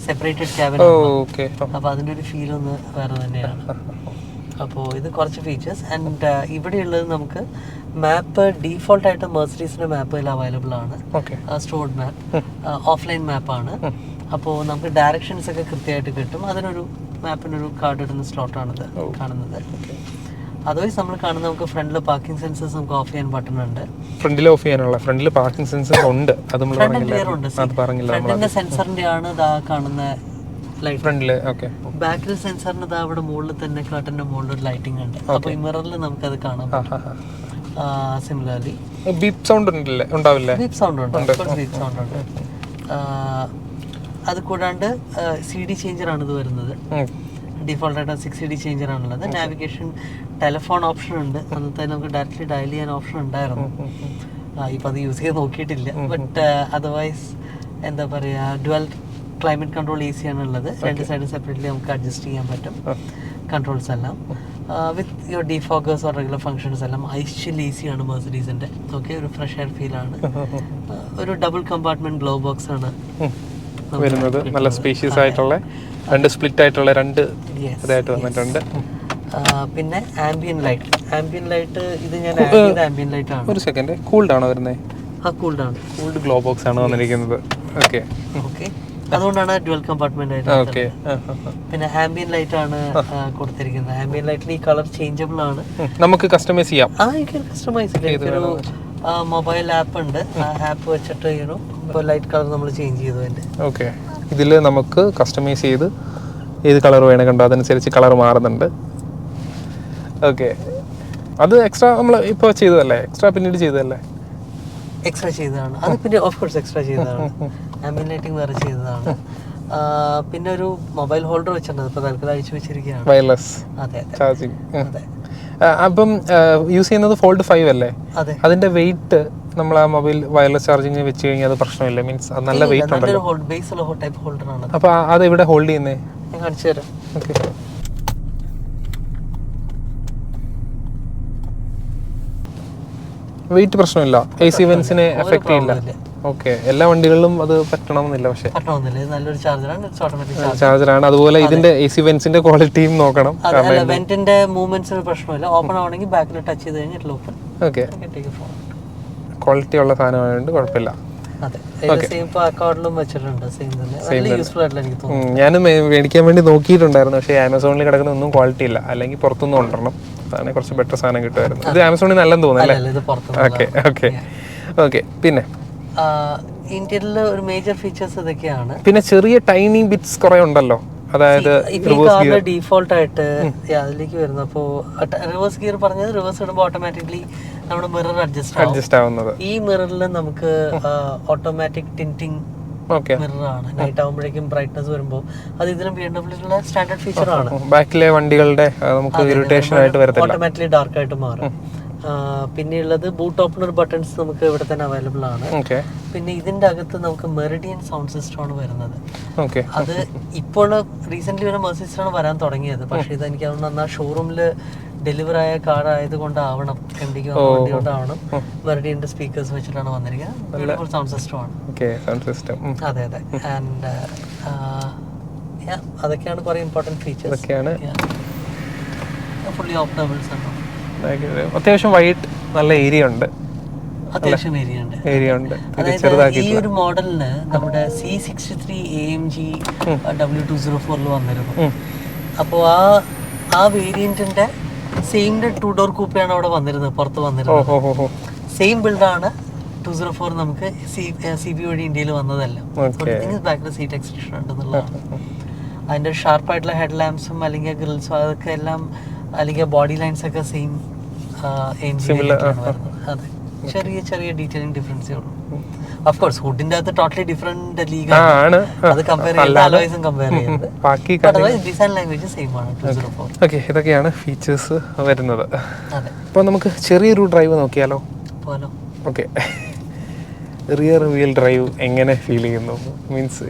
സെപ്പറേറ്റഡ് ക്യാബിൻ. അപ്പോൾ അതിൻ്റെ ഒരു ഫീൽ ഒന്ന് വേറെ തന്നെയാണ്. അപ്പോൾ ഇത് കുറച്ച് ഫീച്ചേഴ്സ്. ആൻഡ് ഇവിടെയുള്ളത് നമുക്ക് മാപ്പ് ഡീഫോൾട്ട് ആയിട്ട് മെർസിഡീസിന്റെ മാപ്പ് എല്ലാം അവൈലബിൾ ആണ്. സ്റ്റോർഡ് മാപ്പ്, ഓഫ്ലൈൻ മാപ്പാണ്. അപ്പോൾ നമുക്ക് ഡയറക്ഷൻസ് ഒക്കെ കൃത്യമായിട്ട് കിട്ടും. അതിനൊരു മാപ്പിനൊരു കാർഡ് ഇടുന്ന സ്ലോട്ടാണിത് കാണുന്നത്. അതേഴ്സ് നമ്മൾ കാണുന്നത് നമുക്ക് ഫ്രണ്ടിൽ പാർക്കിംഗ് സെൻസേഴ്സ് നമുക്ക് ഓഫ് ചെയ്യാൻ ബട്ടൺ ഉണ്ട്. ഫ്രണ്ടിൽ ഓഫ് ചെയ്യാനുള്ള ഫ്രണ്ടിൽ പാർക്കിംഗ് സെൻസർ ഉണ്ട്. ഫ്രണ്ടിന്റെ സെൻസറിന്റെ ആണ് ഇതാ കാണുന്ന ഫ്രണ്ടില്. ബാക്കിൽ സെൻസറിന് ഇതാ അവിടെ മുകളിൽ തന്നെ കർട്ടന്റെ മുകളിൽ ഒരു ലൈറ്റിംഗ് ഉണ്ട്. അപ്പോൾ ഈ മിററിൽ നമുക്ക് അത് കാണാൻ പറ്റും. സിമിലർലി ബീപ്പ് സൗണ്ട് ഉണ്ടാവില്ല? ബീപ്പ് സൗണ്ട് ഉണ്ട്. ബീപ്പ് സൗണ്ട് ഉണ്ട്. അത് കൂടാണ്ട് CD ചേഞ്ചർ ആണ് ഇത് വരുന്നത്. ഡിഫോൾട്ട് ആയിട്ട് 6 CD ചേഞ്ചർ ആണുള്ളത്. നാവിഗേഷൻ, ടെലിഫോൺ ഓപ്ഷൻ ഉണ്ട്. അന്നത്തെ നമുക്ക് ഡയറക്റ്റ്ലി ഡയൽ ചെയ്യാൻ ഓപ്ഷൻ ഉണ്ടായിരുന്നു. ഇപ്പം അത് യൂസ് ചെയ്ത് നോക്കിയിട്ടില്ല. ബട്ട് അതർവൈസ് എന്താ പറയുക ഡുവൽ ക്ലൈമറ്റ് കൺട്രോൾ AC ആണുള്ളത്. 2 സൈഡും സെപ്പറേറ്റ്ലി നമുക്ക് അഡ്ജസ്റ്റ് ചെയ്യാൻ പറ്റും കൺട്രോൾസ് എല്ലാം. With your defoggers or regular functions എല്ലാം ഐസ്റ്റിൽ AC ആണ് മെർസിഡീസിന്റെ. ഓക്കെ, ഒരു ഫ്രഷ് എയർ ഫീൽ ആണ്. ഒരു ഡബിൾ കമ്പാർട്ട്മെന്റ് ഗ്ലോ ബോക്സ് ആണ് വരുന്നത്. നല്ല സ്പേഷ്യസ് ആയിട്ടുള്ള രണ്ട് സ്പ്ലിറ്റ് ആയിട്ടുള്ള രണ്ട് ഇതായിട്ട് വന്നിട്ടുണ്ട്. പിന്നെ ആംബിയൻ ലൈറ്റ് ഇത് ഞാൻ ആംബിയൻ ലൈറ്റ് ആണ്. ഒരു സെക്കൻഡ്, കൂൾഡ് ആണോ വരുന്നത്? കൂൾഡ് ആണ്. കൂൾഡ് ഗ്ലോ ബോക്സ് ആണ് വന്നിരിക്കുന്നത്. ഓക്കെ, അതുകൊണ്ടാണ് ഡ്യുവൽ കമ്പാർട്ട്മെന്റ് ആയിട്ട്. പിന്നെ ആംബിയൻ ലൈറ്റ് ആണ് കൊടുത്തിരിക്കുന്നത്. ആംബിയൻ ലൈറ്റിൽ ഈ കളർ ചേഞ്ചബിൾ ആണ്. നമുക്ക് കസ്റ്റമൈസ് ചെയ്യാം. കസ്റ്റമൈസ് ചെയ്യാം. മൊബൈൽ ആപ്പ് ഉണ്ട്. ആ ആപ്പ് വെച്ചിട്ട് ഇപ്പോൾ ലൈറ്റ് കളർ നമ്മൾ ചേഞ്ച് ചെയ്തു അതിന്റെ. ഓക്കെ, ഇതിൽ നമുക്ക് കസ്റ്റമൈസ് ചെയ്ത് ഏത് കളർ വേണം കണ്ടോ അതനുസരിച്ച് കളർ മാറുന്നുണ്ട്. ഓക്കെ, അത് എക്സ്ട്രാ നമ്മൾ ഇപ്പോൾ ചെയ്തതല്ലേ? പിന്നീട് ചെയ്തതല്ലേ? എക്സ്ട്രാ ചെയ്തതാണ് അത്. പിന്നെ ഓഫ് കോഴ്സ് എക്സ്ട്രാ ചെയ്തതാണ്. ആംബിയൻ ലൈറ്റിംഗ് വേറെ ചെയ്തതാണ്. പിന്നെ ഒരു മൊബൈൽ ഹോൾഡർ വെച്ചിട്ടുണ്ട്, ഇപ്പോൾ തൽക്കാലം അഴിച്ചു വെച്ചിരിക്കുകയാണ്. വയർലെസ് അതെ അതെ ചാർജിങ്. അതെ അപ്പം യൂസ് ചെയ്യുന്നത് ഫോൾഡ് 5 അല്ലേ? അതെ. അതിന്റെ വെയിറ്റ് നമ്മൾ ആ മൊബൈൽ വയർലെസ് ചാർജിങ് വെച്ച് കഴിഞ്ഞാൽ അത് പ്രശ്നമില്ല, മീൻസ് അത് നല്ല വെയിറ്റ് ഉണ്ടല്ലോ. ബേസുള്ള ടൈപ്പ് ഹോൾഡറാണ്. അപ്പോൾ അത് ഇവിടെ ഹോൾഡ് ചെയ്യുന്നേ? ഞാൻ കാണിച്ചു തരാം. ഓക്കെ. വെയിറ്റ് പ്രശ്നമില്ല, AC വെൻസിനെ എഫക്റ്റ് ചെയ്യില്ല. ഓക്കെ. എല്ലാ വണ്ടികളിലും അത് പറ്റണമെന്നില്ല, പക്ഷേ നല്ലൊരു ചാർജറാണ്, ചാർജറാണ്. അതുപോലെ ഇതിന്റെ AC വെൻസിന്റെ ക്വാളിറ്റിയും നോക്കണം. വെന്റിന്റെ മൂവ്മെന്റ്സിന് പ്രശ്നമില്ല. ഓപ്പൺ ആവണമെങ്കിൽ ബാക്കിൽ ടച്ച് ചെയ്ത് കഴിഞ്ഞാൽ ഓപ്പൺ. ഓക്കെ. ക്വാളിറ്റി ഉള്ള സാധനമായതുകൊണ്ട് കുഴപ്പമില്ല. ഞാൻ മേടിക്കാൻ വേണ്ടി നോക്കിയിട്ടുണ്ടായിരുന്നു, പക്ഷേ ആമസോണിൽ കിടക്കുന്ന ഒന്നും ക്വാളിറ്റി ഇല്ല. അല്ലെങ്കിൽ പുറത്തുനിന്ന് കൊണ്ടുവരണം, അതാണ് കുറച്ച് ബെറ്റർ സാധനം കിട്ടുമായിരുന്നു. ഇത് ആമസോണിൽ നല്ലതെന്ന് തോന്നുന്നല്ലേ? Okay okay okay. പിന്നെ ഇന്ത്യയിൽ ഒരു മേജർ ഫീച്ചേഴ്സ് ഇതൊക്കെയാണ്. പിന്നെ ചെറിയ ടൈനി ബിറ്റ്സ് കുറെ ഉണ്ടല്ലോ, അതായത് ഡീഫോൾട്ട് ആയിട്ട് അതിലേക്ക് വരുന്നത്. അപ്പോൾ റിവേഴ്സ് ഗിയർ പറഞ്ഞത് റിവേഴ്സ് ഇടുമ്പോൾ ഓട്ടോമാറ്റിക്കലി നമ്മുടെ മിറർ അഡ്ജസ്റ്റ് ആവുന്നത്. ഈ മിററിൽ നമുക്ക് ഓട്ടോമാറ്റിക് ടിന്റിങ് മിററാണ്. നൈറ്റ് ആകുമ്പോഴേക്കും ബ്രൈറ്റ്നസ് വരുമ്പോൾ അത് ഇതിലും BMW സ്റ്റാൻഡേർഡ് ഫീച്ചർ ആണ്. ബാക്കിലെ വണ്ടികളുടെ നമുക്ക് ഇറിറ്റേഷൻ ആയിട്ട് വരത്തില്ല, ഓട്ടോമാറ്റിക്കലി ഡാർക്ക് ആയിട്ട് മാറും. പിന്നെയുള്ളത് ബൂട്ട് ഓപ്പണർ ബട്ടൺസ് നമുക്ക് ഇവിടെ തന്നെ അവൈലബിൾ ആണ്. പിന്നെ ഇതിന്റെ അകത്ത് നമുക്ക് മെറിഡിയൻ സൗണ്ട് സിസ്റ്റം ആണ് വരുന്നത്. അത് ഇപ്പോൾ റീസെന്റ് വരുന്ന മെർസിഡീസ് ആണ് വരാൻ തുടങ്ങിയത്, പക്ഷേ ഇത് എനിക്ക് തോന്നുന്നു ഷോറൂമിൽ ഡെലിവർ ആയ കാർ ആയതുകൊണ്ടാവണം, MDക്ക് വണ്ടി കൊണ്ടാവണം മെറിഡിയന്റെ സ്പീക്കേഴ്സ് വെച്ചിട്ടാണ് വന്നിരിക്കുന്നത്. സൗണ്ട് സിസ്റ്റം ആണ്. അതെ അതെ. ആൻഡ് അതൊക്കെയാണ് കുറെ ഇമ്പോർട്ടന്റ് ഫീച്ചേഴ്സ്. ഫുള്ളി ഓപ്പണബിൾസ് ആണ്. അത്യാവശ്യം വൈഡ് നല്ല ഏരിയ ഉണ്ട്. ഈ ഒരു മോഡലിന് നമ്മുടെ C63 AMG W204 വന്നിരുന്നു. അപ്പോൾ ആ വേരിയന്റിന്റെ സെയിം 2-door കൂപ്പയാണ് അവിടെ വന്നിരുന്നത്, പുറത്ത് വന്നിരുന്നത്. സെയിം ബിൽഡാണ് 204 നമുക്ക് CB വഴി ഇന്ത്യയിൽ വന്നതല്ല. ബാക്കിൽ സീറ്റ് എക്സ്റ്റൻഷൻ ഉണ്ടെന്നുള്ളതാണ്. അതിന്റെ ഷാർപ്പായിട്ടുള്ള ഹെഡ് ലാംപ്സും അല്ലെങ്കിൽ ഗ്രിൽസും അതൊക്കെ എല്ലാം, അല്ലെങ്കിൽ ബോഡി ലൈൻസ് ഒക്കെ സെയിം അതെ. ചെറിയ ചെറിയ ഡീറ്റെയിലിംഗ് ഡിഫറൻസേ ഉള്ളൂ. ഓഫ് കോഴ്സ് ഹുഡിന്റെ അകത്ത് ടോട്ടലി ഡിഫറെന്റ് ലീഗാണ്, അത് കമ്പയർ ചെയ്യുന്നത് അലോയ്സും കമ്പയർ ചെയ്യുന്നത്. ഡിസൈൻ ലാംഗ്വേജ് സെയിം ആണ് 204. ഓക്കെ. ഇതൊക്കെയാണ് ഫീച്ചേഴ്സ് വരുന്നത്. അപ്പോൾ നമുക്ക് ചെറിയൊരു ഡ്രൈവ് നോക്കിയാലോ? ഓക്കെ. റിയർ വീൽ ഡ്രൈവ് എങ്ങനെ ഫീൽ ചെയ്യുന്നു? Means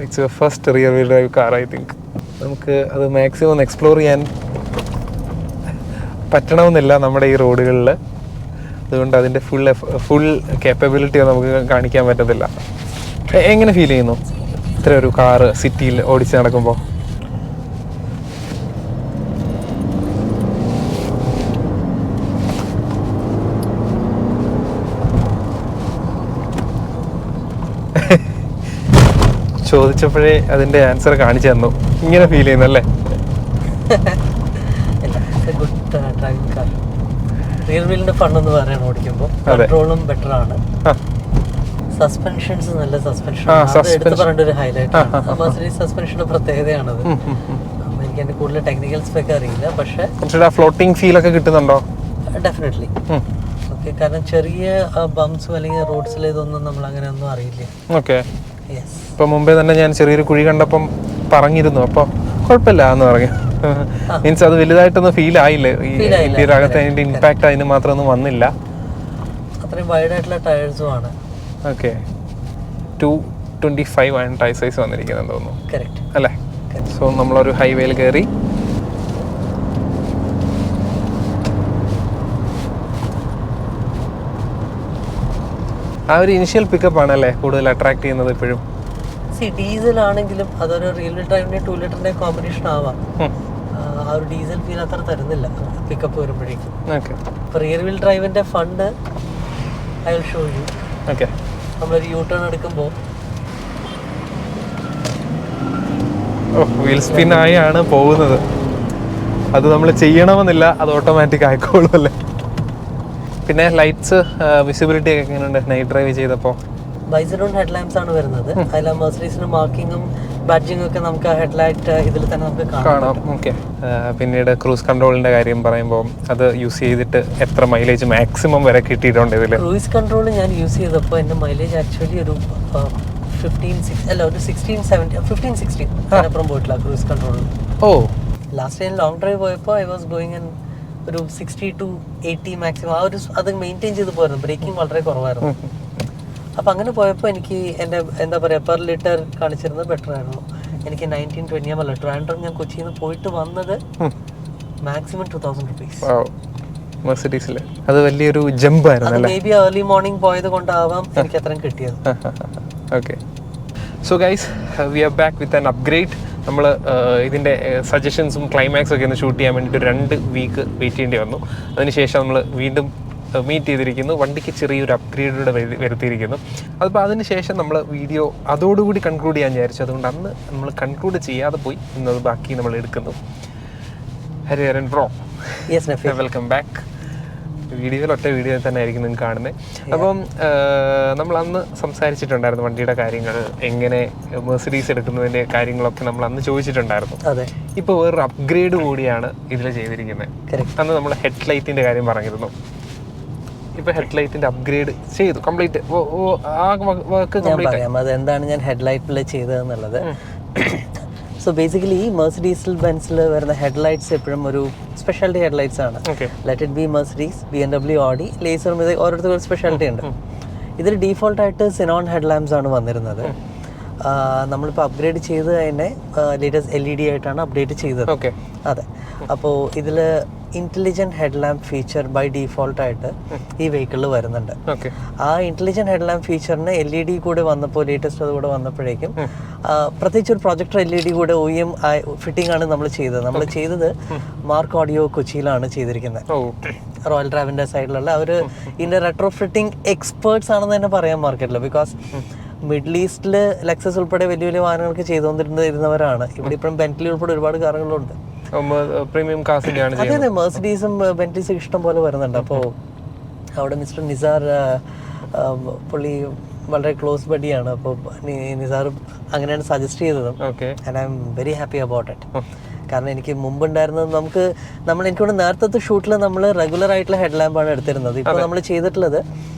it's first rear wheel drive car I think. നമുക്ക് അത് മാക്സിമം എക്സ്പ്ലോർ ചെയ്യാൻ പറ്റണമെന്നില്ല നമ്മുടെ ഈ റോഡുകളിൽ, അതുകൊണ്ട് അതിൻ്റെ ഫുൾ കേപ്പബിലിറ്റി നമുക്ക് കാണിക്കാൻ പറ്റത്തില്ല. എങ്ങനെ ഫീൽ ചെയ്യുന്നു ഇത്ര ഒരു കാറ് സിറ്റിയിൽ ഓടിച്ച് നടക്കുമ്പോൾ? ചോദിച്ചപ്പോഴേ അതിൻ്റെ ആൻസർ കാണിച്ചു തന്നു. ഇങ്ങനെ ഫീൽ ചെയ്യുന്നല്ലേ? റിയർ വീലിന്റെ ഫണ്ണെന്ന് പറയണം ഓടിക്കുമ്പോൾ. കൺട്രോളും ബെറ്റർ ആണ്. സസ്പെൻഷൻസ് നല്ല സസ്പെൻഷൻ എടുത്ത് പറയേണ്ട ഒരു ഹൈലൈറ്റ് ആണ്. മെർസിഡീസ് സസ്പെൻഷന്റെ പ്രത്യേകതയാണത്. എനിക്ക് അതിന്റെ കൂടുതൽ ടെക്നിക്കൽ സ്പെക്ക് അറിയില്ല, പക്ഷേ ഫ്ലോട്ടിംഗ് ഫീൽ ഒക്കെ കിട്ടുന്നുണ്ടോ? ഡെഫിനറ്റ്ലി. ഓക്കെ. കാരണം ചെറിയ ബംപ്സും അല്ലെങ്കിൽ റോഡ്സിൽ ഇതൊന്നും നമ്മൾ അങ്ങനെ ഒന്നും അറിയില്ല. ഓക്കെ. ഇപ്പൊ മുമ്പേ തന്നെ ഞാൻ ചെറിയൊരു കുഴി കണ്ടപ്പം പറഞ്ഞിരുന്നു, അപ്പൊ കുഴപ്പമില്ല എന്ന് പറഞ്ഞു. മീൻസ് അത് വലുതായിട്ടൊന്നും ഫീൽ ആയില്ലേ? ഇന്ത്യയുടെ അകത്ത് അതിന്റെ ഇമ്പാക്ട് അതിന് മാത്രം ഒന്നും വന്നില്ല. അത്രയും വൈഡ് ആയിട്ടുള്ള ടയേഴ്സും ആണ്. ഓക്കെ. 225 ആണ് ടയർ സൈസ് വന്നിരിക്കുന്നത് തോന്നുന്നു, അല്ലേ? സോ നമ്മളൊരു ഹൈവേയിൽ കയറി ആ ഒരു ഇനിഷ്യൽ പിക്കപ്പ് ആണല്ലേ കൂടുതൽ അട്രാക്ട് ചെയ്യുന്നത് ഇപ്പോഴും. ഡീസൽ ആണെങ്കിലും അതൊരു റിയൽ ഡ്രൈവിന്റെ 2 ലിറ്ററിന്റെ കോമ്പിനേഷൻ ആവാം. ആ ഒരു ഡീസൽ ഫീൽ അത്ര തരുന്നില്ല പിക്കപ്പ് വരുമ്പോഴേക്കും. ഇപ്പൊ റിയർ വീൽ ഡ്രൈവിന്റെ fun I will show you. നമ്മളൊരു യൂ ടേൺ എടുക്കുമ്പോൾ വീൽ സ്പിൻ ആയാണ് പോകുന്നത്. അത് നമ്മൾ ചെയ്യണമെന്നില്ല, അത് ഓട്ടോമാറ്റിക് ആയിക്കോളും അല്ലേ? പിന്നെ ലൈറ്റ്സ് വിസിബിലിറ്റി ഒക്കെ എങ്ങനെയുണ്ട് നൈറ്റ് ഡ്രൈവ് ചെയ്തപ്പോൾ? ബൈസഡോൺ ഹെഡ് ലാംപ്സ് ആണ് വരുന്നത്. അതിൽ മെർസിഡീസിന്റെ മാർക്കിങ്ങും ബാഡ്ജിങ്ങും ഒക്കെ നമുക്ക് ഹെഡ്ലൈറ്റ് ഇതിൽ തന്നെ നമുക്ക് കാണാം. ഓക്കെ. പിന്നീട് ക്രൂസ് കൺട്രോളിന്റെ കാര്യം പറയുമ്പോൾ അത് യൂസ് ചെയ്തിട്ട് എത്ര മൈലേജ് മാക്സിമം വരെ കിട്ടിയിട്ടുണ്ട് ഇതിൽ? ക്രൂസ് കൺട്രോൾ ഞാൻ യൂസ് ചെയ്തപ്പോൾ എൻ്റെ മൈലേജ് ആക്ച്വലി ഒരു 15-16 അതിനപ്പുറം പോയിട്ടില്ല ക്രൂസ് കൺട്രോളിൽ. ഓ ലാസ്റ്റ് ടൈം ലോങ് ഡ്രൈവ് പോയപ്പോൾ ഐ വാസ് ഗോയിങ് ഇൻ ഒരു 60 to 80 മാക്സിമം. ആ ഒരു അത് മെയിൻറ്റെയിൻ ചെയ്ത് പോയിരുന്നു. ബ്രേക്കിംഗ് വളരെ കുറവായിരുന്നു. അപ്പം അങ്ങനെ പോയപ്പോൾ എനിക്ക് എൻ്റെ എന്താ പറയുക പെർ ലിറ്റർ കാണിച്ചിരുന്നത് ബെറ്റർ ആയിരുന്നു. എനിക്ക് 19-20 അല്ല ട്രാൻഡ്രം ഞാൻ കൊച്ചിയിൽ നിന്ന് പോയിട്ട് വന്നത് മാക്സിമം 2000 rupees. മെർസിഡീസിൽ അത് വലിയൊരു ജമ്പായിരുന്നു. മേ ബി ഏർലി മോർണിംഗ് പോയത് കൊണ്ടാവാം എനിക്ക് അത്രയും കിട്ടിയത്. Okay, so guys we are back with an upgrade. നമ്മൾ ഇതിൻ്റെ സജഷൻസും ക്ലൈമാക്സും ഒക്കെ ഒന്ന് ഷൂട്ട് ചെയ്യാൻ വേണ്ടിയിട്ട് 2 വീക്ക് വെയിറ്റ് ചെയ്യേണ്ടി വന്നു. അതിനുശേഷം നമ്മൾ വീണ്ടും മീറ്റ് ചെയ്തിരിക്കുന്നു. വണ്ടിക്ക് ചെറിയൊരു അപ്ഗ്രേഡൂടെ വരുത്തിയിരിക്കുന്നു. അതിപ്പോൾ അതിന് ശേഷം നമ്മൾ വീഡിയോ അതോടുകൂടി കൺക്ലൂഡ് ചെയ്യാൻ വിചാരിച്ചു. അതുകൊണ്ട് അന്ന് നമ്മൾ കൺക്ലൂഡ് ചെയ്യാതെ പോയി ഇന്നത് ബാക്കി നമ്മൾ എടുക്കുന്നു. Hariharan bro, welcome back. വീഡിയോയിൽ ഒറ്റ വീഡിയോയിൽ തന്നെ ആയിരിക്കും നിങ്ങൾക്ക് കാണുന്നത്. അപ്പം നമ്മൾ അന്ന് സംസാരിച്ചിട്ടുണ്ടായിരുന്നു വണ്ടിയുടെ കാര്യങ്ങൾ, എങ്ങനെ മെർസിഡീസ് എടുക്കുന്നതിൻ്റെ കാര്യങ്ങളൊക്കെ നമ്മൾ അന്ന് ചോദിച്ചിട്ടുണ്ടായിരുന്നു. ഇപ്പോൾ വേറൊരു അപ്ഗ്രേഡ് കൂടിയാണ് ഇതിൽ ചെയ്തിരിക്കുന്നത്. അന്ന് നമ്മൾ ഹെഡ് ലൈറ്റിൻ്റെ കാര്യം പറഞ്ഞിരുന്നു. ഇപ്പോൾ ഹെഡ് ലൈറ്റിൻ്റെ അപ്ഗ്രേഡ് ചെയ്തു കംപ്ലീറ്റ്. അതെന്താണ് ഞാൻ ഹെഡ് ലൈറ്റിൽ ചെയ്തതെന്നുള്ളത്. സോ ബേസിക്കലി ഈ മെർസിഡീസിൽ ബെൻസിൽ വരുന്ന ഹെഡ് ലൈറ്റ്സ് എപ്പോഴും ഒരു സ്പെഷ്യാലിറ്റി ഹെഡ് ലൈറ്റ്സ് ആണ്. Let it be Mercedes, BMW, Audi, ലേസറും ഇത് ഓരോരുത്തർക്കും ഒരു സ്പെഷ്യാലിറ്റി ഉണ്ട്. ഇതിൽ ഡീഫോൾട്ടായിട്ട് സിനോൺ ഹെഡ് ലാംപ്സ് ആണ് വന്നിരുന്നത്. നമ്മളിപ്പോൾ അപ്ഗ്രേഡ് ചെയ്ത് തന്നെ ലേറ്റസ്റ്റ് LED ആയിട്ടാണ് അപ്ഡേറ്റ് ചെയ്തത്. അതെ, അപ്പോൾ ഇതിൽ intelligent head lamp feature by ഡീഫോൾട്ടായിട്ട് ഈ വെഹിക്കിളിൽ വരുന്നുണ്ട്. ആ ഇൻ്റലിജൻറ്റ് ഹെഡ് ലാമ്പ് ഫീച്ചറിന് LED കൂടെ വന്നപ്പോൾ, ലേറ്റസ്റ്റ് അതുകൂടെ വന്നപ്പോഴേക്കും പ്രത്യേകിച്ച് ഒരു പ്രൊജക്ടർ LED കൂടെ OEM ഫിറ്റിംഗ് ആണ് നമ്മൾ ചെയ്തത്. നമ്മൾ ചെയ്തത് മാർക്ക് ഓഡിയോ കൊച്ചിയിലാണ് ചെയ്തിരിക്കുന്നത്. റോയൽ ഡ്രൈവിൻ്റെ സൈഡിലുള്ള അവർ ഇതിൻ്റെ റെട്രോ ഫിറ്റിംഗ് എക്സ്പേർട്സ് ആണെന്ന് തന്നെ പറയാം മാർക്കറ്റിൽ. ബിക്കോസ് മിഡിൽ ഈസ്റ്റിൽ ലെക്സസ് ഉൾപ്പെടെ വലിയ വലിയ വാഹനങ്ങൾക്ക് ചെയ്തുകൊണ്ടിരുന്നവരാണ്. ഇവിടെ ഇപ്പോഴും ബെന്റ്ലി ഉൾപ്പെടെ ഒരുപാട് കാറുകളുണ്ട്. പ്രീമിയം കാസിൻ്റെയാണ്. അതെ, മെർസിഡീസും ബെന്റ്ലീസും ഇഷ്ടം പോലെ വരുന്നുണ്ട്. അപ്പോൾ അവിടെ മിസ്റ്റർ നിസാർ, പുള്ളി വളരെ ക്ലോസ് ബഡിയാണ്. അപ്പോൾ നിസാർ അങ്ങനെയാണ് സജസ്റ്റ് ചെയ്തതും. And I am very happy about it. കാരണം എനിക്ക് മുമ്പുണ്ടായിരുന്നത് എനിക്കൊണ്ട് നേരത്തെ ഷൂട്ടിൽ നമ്മൾ റെഗുലർ ആയിട്ടുള്ള ഹെഡ് ലാമ്പാണ് എടുത്തിരുന്നത്. ഇപ്പോൾ നമ്മൾ ചെയ്തിട്ടുള്ളത്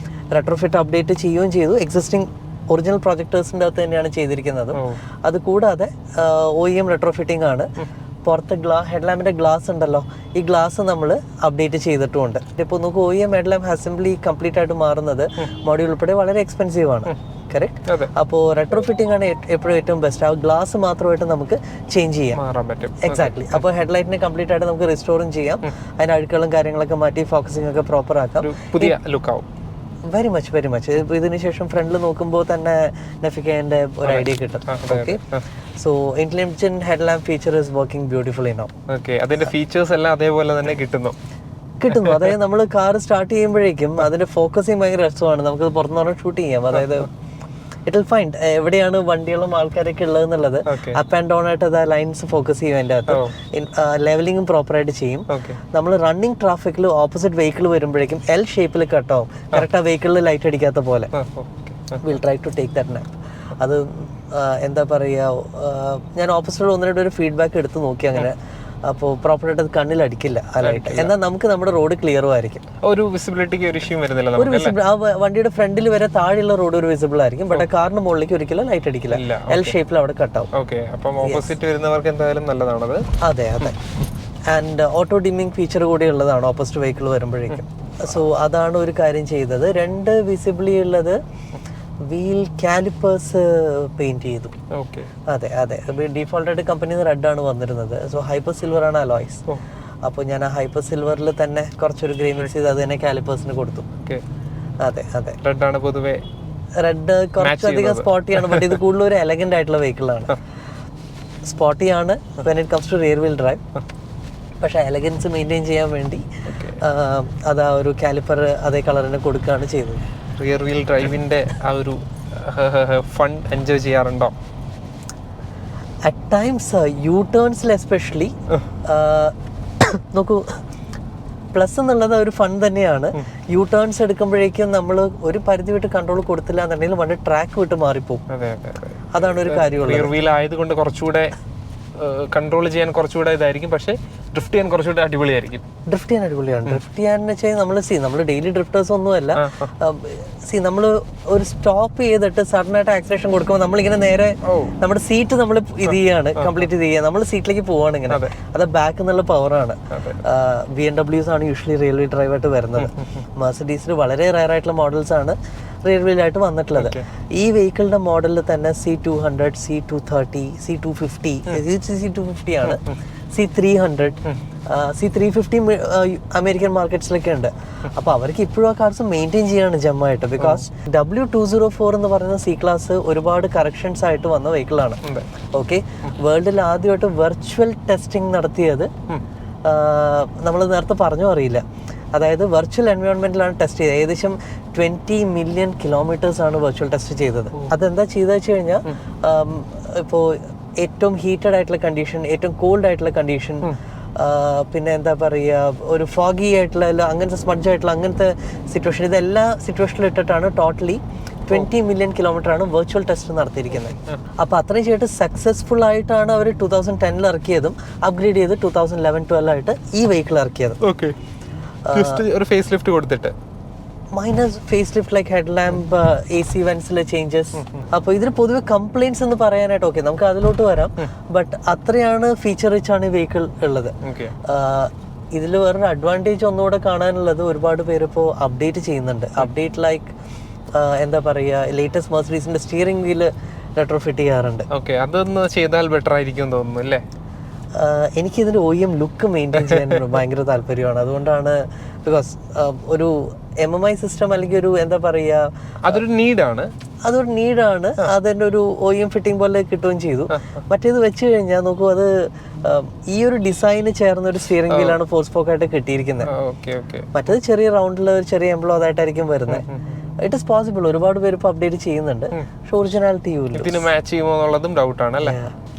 റെട്രോഫിറ്റ് അപ്ഡേറ്റ് ചെയ്യുകയും ചെയ്തു. എക്സിസ്റ്റിംഗ് ഒറിജിനൽ പ്രൊജക്ടേഴ്സിൻ്റെ അകത്ത് തന്നെയാണ് ചെയ്തിരിക്കുന്നത്. അത് കൂടാതെ OEM റെട്രോഫിറ്റിംഗ് ആണ്. പുറത്ത് ഹെഡ് ലാമ്പിൻ്റെ ഗ്ലാസ് ഉണ്ടല്ലോ, ഈ ഗ്ലാസ് നമ്മൾ അപ്ഡേറ്റ് ചെയ്തിട്ടുമുണ്ട്. ഇപ്പോൾ നമുക്ക് OEM head lamp assembly complete ആയിട്ട് മാറുന്നത് മോഡ്യൂൾ ഉൾപ്പെടെ വളരെ എക്സ്പെൻസീവ് ആണ്. കറക്റ്റ്. അപ്പോൾ റെട്രോ ഫിറ്റിംഗ് ആണ് എപ്പോഴും ഏറ്റവും ബെസ്റ്റ്. ആ ഗ്ലാസ് മാത്രമായിട്ട് നമുക്ക് ചേഞ്ച് ചെയ്യാം. എക്സാക്ട്ലി. അപ്പോൾ ഹെഡ് ലൈറ്റിനെ കംപ്ലീറ്റ് ആയിട്ട് നമുക്ക് റിസ്റ്റോറും ചെയ്യാം. അതിന് അഴുക്കുകളും കാര്യങ്ങളൊക്കെ മാറ്റി ഫോക്കസിംഗ് ഒക്കെ പ്രോപ്പർ ആക്കാം. പുതിയ ലുക്ക് ആവും. Very much. ഇതിന് ശേഷം ഫ്രണ്ടിൽ നോക്കുമ്പോൾ തന്നെ നെഫിക്കേൻ്റെ ഒരു ഐഡിയ കിട്ടും. Okay, so intelligent head lamp feature is working beautifully now. Okay, അതിന്റെ ഫീച്ചേഴ്സ് എല്ലാം അതേപോലെ തന്നെ കിട്ടുന്നു. അതായത് നമ്മൾ കാർ സ്റ്റാർട്ട് ചെയ്യുമ്പോഴേക്കും അതിന്റെ ഫോക്കസിങ് ഭയങ്കര രസമാണ്. നമുക്ക് പുറത്തുനിന്ന് ഷൂട്ട് ചെയ്യാം. അതായത് ഇറ്റ് വിൽ ഫൈൻഡ് എവിടെയാണ് വണ്ടികളും ആൾക്കാരൊക്കെ ഉള്ളതെന്നുള്ളത്. അപ്പ് ആൻഡ് ഡൗൺ ആയിട്ട് അത് ലൈൻസ് ഫോക്കസ് ചെയ്യും. അതിൻ്റെ അകത്ത് ലെവലിംഗും പ്രോപ്പറായിട്ട് ചെയ്യും. നമ്മൾ റണ്ണിങ് ട്രാഫിക്കിൽ ഓപ്പോസിറ്റ് വെഹിക്കിൾ വരുമ്പോഴേക്കും L ഷേപ്പിൽ കട്ടാവും. കറക്റ്റ് ആ വെഹിക്കിളിൽ ലൈറ്റ് അടിക്കാത്ത പോലെ. Will try to take that nap. അത് എന്താ പറയുക, ഞാൻ ഓപ്പോസിറ്റ് 1-2 ഫീഡ്ബാക്ക് എടുത്ത് നോക്കി അങ്ങനെ. അപ്പോൾ പ്രോപ്പറായിട്ട് അത് കണ്ണിൽ അടിക്കില്ല ആ ലൈറ്റ്. എന്നാൽ നമുക്ക് നമ്മുടെ റോഡ് ക്ലിയറും ആയിരിക്കും. ഒരു വിസിബിലിറ്റിക്ക് ഒരു ഇഷ്യൂ വരുന്നില്ല. ഒരു വിസിബിൾ ആ വണ്ടിയുടെ ഫ്രണ്ടിൽ വരെ താഴെയുള്ള റോഡ് ഒരു വിസിബിൾ ആയിരിക്കും. ബട്ട് കാറിന് മുകളിലേക്ക് ഒരിക്കലും ലൈറ്റ് അടിക്കില്ല. L ഷേപ്പിൽ അവിടെ കട്ടാവും. ഓപ്പോസിറ്റ് വരുന്നവർക്ക് എന്തായാലും നല്ലതാണത്. അതെ. ആൻഡ് ഓട്ടോ ഡിമ്മിങ് ഫീച്ചർ കൂടി ഉള്ളതാണ് ഓപ്പോസിറ്റ് വെഹിക്കിൾ വരുമ്പോഴേക്കും. സോ അതാണ് ഒരു കാര്യം ചെയ്തത്. 2 വിസിബിളി ഉള്ളത് വീൽ കാലിപ്പേഴ്സ് പെയിന്റ് ചെയ്തു. അതെ. ഡീഫോൾട്ടായിട്ട് കമ്പനിന്ന് റെഡ് ആണ് വന്നിരുന്നത്. സോ ഹൈപ്പർ സിൽവർ ആണ് അലോയ്സ്. അപ്പോൾ ഞാൻ ആ ഹൈപ്പർ സിൽവറിൽ തന്നെ കുറച്ചൊരു ഗ്രേ മിക്സ് ചെയ്ത് അത് തന്നെ കാലിപ്പേഴ്സിന് കൊടുത്തു. അതെ. റെഡ് ആണ് പൊതുവെ. റെഡ് കുറച്ചധികം സ്പോട്ടിയാണ്. ബട്ട് ഇത് കൂടുതൽ ഒരു എലഗന്റ് ആയിട്ടുള്ള വെഹിക്കിളാണ്. സ്പോട്ടിയാണ് when it comes to rear wheel drive. പക്ഷേ എലഗൻസ് മെയിൻറ്റെയിൻ ചെയ്യാൻ വേണ്ടി അത് ആ ഒരു കാലിപ്പർ അതേ കളറിന് കൊടുക്കുകയാണ് ചെയ്തത്. റിയർ വീൽ ഡ്രൈവിൻ്റെ ആ ഒരു ഫൺ എൻജോയ് ചെയ്യാറുണ്ടോ? അറ്റ് ടൈംസ് യു-ടേൺസിൽ എസ്പെഷ്യലി നോക്കൂ, പ്ലസ് എന്നുള്ളത് ഒരു ഫൺ തന്നെയാണ്. യു-ടേൺസ് എടുക്കുമ്പോഴേക്കും നമ്മൾ ഒരു പരിധി വിട്ട് കൺട്രോൾ കൊടുത്തില്ല എന്നുണ്ടെങ്കിൽ വണ്ടി ട്രാക്ക് വിട്ട് മാറിപ്പോകും. അതാണ് ഒരു കാര്യമുള്ളത്. റിയർ വീൽ ആയതുകൊണ്ട് കുറച്ചുകൂടെ കൺട്രോൾ ചെയ്യാൻ കുറച്ചുകൂടെ ഇതായിരിക്കും, പക്ഷേ ഡ്രിഫ്റ്റ് ചെയ്യാൻ കുറച്ചുകൂടെ അടിപൊളിയായിരിക്കും. ഡ്രിഫ്റ്റ് ചെയ്യാൻ അടിപൊളിയാണ്. ഡ്രിഫ്റ്റ് ചെയ്യാന്ന് വെച്ചാൽ നമ്മൾ ഡെയിലി ഡ്രിഫ്റ്റേഴ്സ് ഒന്നുമല്ല. നമ്മൾ ഒരു സ്റ്റോപ്പ് ചെയ്തിട്ട് സഡനായിട്ട് ആക്സിലേഷൻ കൊടുക്കുമ്പോൾ നമ്മളിങ്ങനെ നേരെ നമ്മുടെ സീറ്റ് നമ്മൾ ഇത് ചെയ്യാണ്, കംപ്ലീറ്റ് ഇത് ചെയ്യുക, നമ്മൾ സീറ്റിലേക്ക് പോവാണ് ഇങ്ങനെ. അത് ബാക്ക് എന്നുള്ള പവറാണ്. BMW ആണ് യൂഷ്വലി റിയൽ വീൽ ഡ്രൈവ് ആയിട്ട് വരുന്നത്. മെർസിഡീസിൽ വളരെ റയർ ആയിട്ടുള്ള മോഡൽസ് ആണ് റിയർ വീലായിട്ട് വന്നിട്ടുള്ളത്. ഈ വെഹിക്കിളിന്റെ മോഡലിൽ തന്നെ C200, C230, C250, C250 ആണ്, C300, C350 അമേരിക്കൻ മാർക്കറ്റ്സിലൊക്കെ ഉണ്ട്. അപ്പോൾ അവർക്ക് ഇപ്പോഴും ആ കാർസ് മെയിൻറ്റെയിൻ ചെയ്യാണ് ജമ്മായിട്ട്. ബിക്കോസ് W204 എന്ന് പറയുന്ന C ക്ലാസ് ഒരുപാട് കറക്ഷൻസ് ആയിട്ട് വന്ന വെഹിക്കിളാണ്. ഓക്കെ, വേൾഡിൽ ആദ്യമായിട്ട് വെർച്വൽ ടെസ്റ്റിംഗ് നടത്തിയത് നമ്മൾ നേരത്തെ പറഞ്ഞോ അറിയില്ല. അതായത് വെർച്വൽ എൻവയോൺമെന്റിലാണ് ടെസ്റ്റ് ചെയ്തത്. ഏകദേശം 20 മില്യൺ കിലോമീറ്റേഴ്സ് ആണ് വെർച്വൽ ടെസ്റ്റ് ചെയ്തത്. അതെന്താ ചെയ്തെന്ന് വെച്ച് കഴിഞ്ഞാൽ, ഇപ്പോൾ ഏറ്റവും ഹീറ്റഡ് ആയിട്ടുള്ള കണ്ടീഷൻ, ഏറ്റവും കോൾഡ് ആയിട്ടുള്ള കണ്ടീഷൻ, പിന്നെ എന്താ പറയുക, ഒരു ഫോഗി ആയിട്ടുള്ള അങ്ങനത്തെ സ്മഡ്ജ് ആയിട്ടുള്ള അങ്ങനത്തെ സിറ്റുവേഷൻ, ഇതെല്ലാ സിറ്റുവേഷനിലും ഇട്ടിട്ടാണ് ടോട്ടലി 20 മില്യൺ കിലോമീറ്റർ ആണ് വെർച്വൽ ടെസ്റ്റ് നടത്തിയിരിക്കുന്നത്. അപ്പോൾ അത്രയും ചെയ്തിട്ട് സക്സസ്ഫുൾ ആയിട്ടാണ് അവർ 2010 ഇറക്കിയതും അപ്ഗ്രേഡ് ചെയ്ത് 2011-12 ആയിട്ട് ഈ വെഹിക്കിൾ ഇറക്കിയത്. ഒരു ഫേസ് ലിഫ്റ്റ് കൊടുത്തിട്ട് minus face lift, like head lamp, AC വെന്റ്സിലെ ചേഞ്ചസ്. അപ്പോൾ ഇതിന് പൊതുവെ കംപ്ലൈൻറ്റ്സ് എന്ന് പറയാനായിട്ട് ഓക്കെ നമുക്ക് അതിലോട്ട് വരാം. ബട്ട് അത്രയാണ് ഫീച്ചർ റിച്ച് ആണ് ഈ വെഹിക്കിൾ ഉള്ളത്. ഇതിൽ വേറൊരു അഡ്വാൻറ്റേജ് ഒന്നുകൂടെ കാണാനുള്ളത്, ഒരുപാട് പേര് ഇപ്പോൾ അപ്ഡേറ്റ് ചെയ്യുന്നുണ്ട്. അപ്ഡേറ്റ് ലൈക്ക് എന്താ പറയുക, ലേറ്റസ്റ്റ് മെർസിഡീസിന്റെ സ്റ്റിയറിംഗ് വീല് റെട്രോഫിറ്റ് ചെയ്യാറുണ്ട്. അതൊന്ന് ചെയ്താൽ ബെറ്റർ ആയിരിക്കും തോന്നുന്നു അല്ലേ? എനിക്കിതിൻ്റെ OEM ലുക്ക് മെയിൻറ്റെയിൻ ചെയ്യാൻ ഭയങ്കര താല്പര്യമാണ്. അതുകൊണ്ടാണ്, ബിക്കോസ് ഒരു MMI സിസ്റ്റം അല്ലെങ്കിൽ ഒരു എന്താ പറയുക, അതൊരു നീഡാണ്. അതിൻ്റെ ഒരു OEM ഫിറ്റിംഗ് പോലെ കിട്ടുകയും ചെയ്തു. മറ്റേത് വെച്ച് കഴിഞ്ഞാൽ നോക്കൂ, അത് ഈ ഒരു ഡിസൈന് ചേർന്ന ഒരു സ്റ്റിയറിംഗ് വീലാണ് ഫോർ സ്പോക്കായിട്ട് കിട്ടിയിരിക്കുന്നത്. മറ്റേത് ചെറിയ റൗണ്ടിൽ ഒരു ചെറിയ എംബ്ലോ അതായിട്ടായിരിക്കും വരുന്നത്. ഇറ്റ് ഇസ് പോസിബിൾ, ഒരുപാട് പേര് ഇപ്പോൾ അപ്ഡേറ്റ് ചെയ്യുന്നുണ്ട്. പക്ഷെ ഒറിജിനാലിറ്റി ഇതിന് മാച്ച് ചെയ്യുമോ എന്നുള്ളതും ഡൗട്ടാണ് അല്ലേ?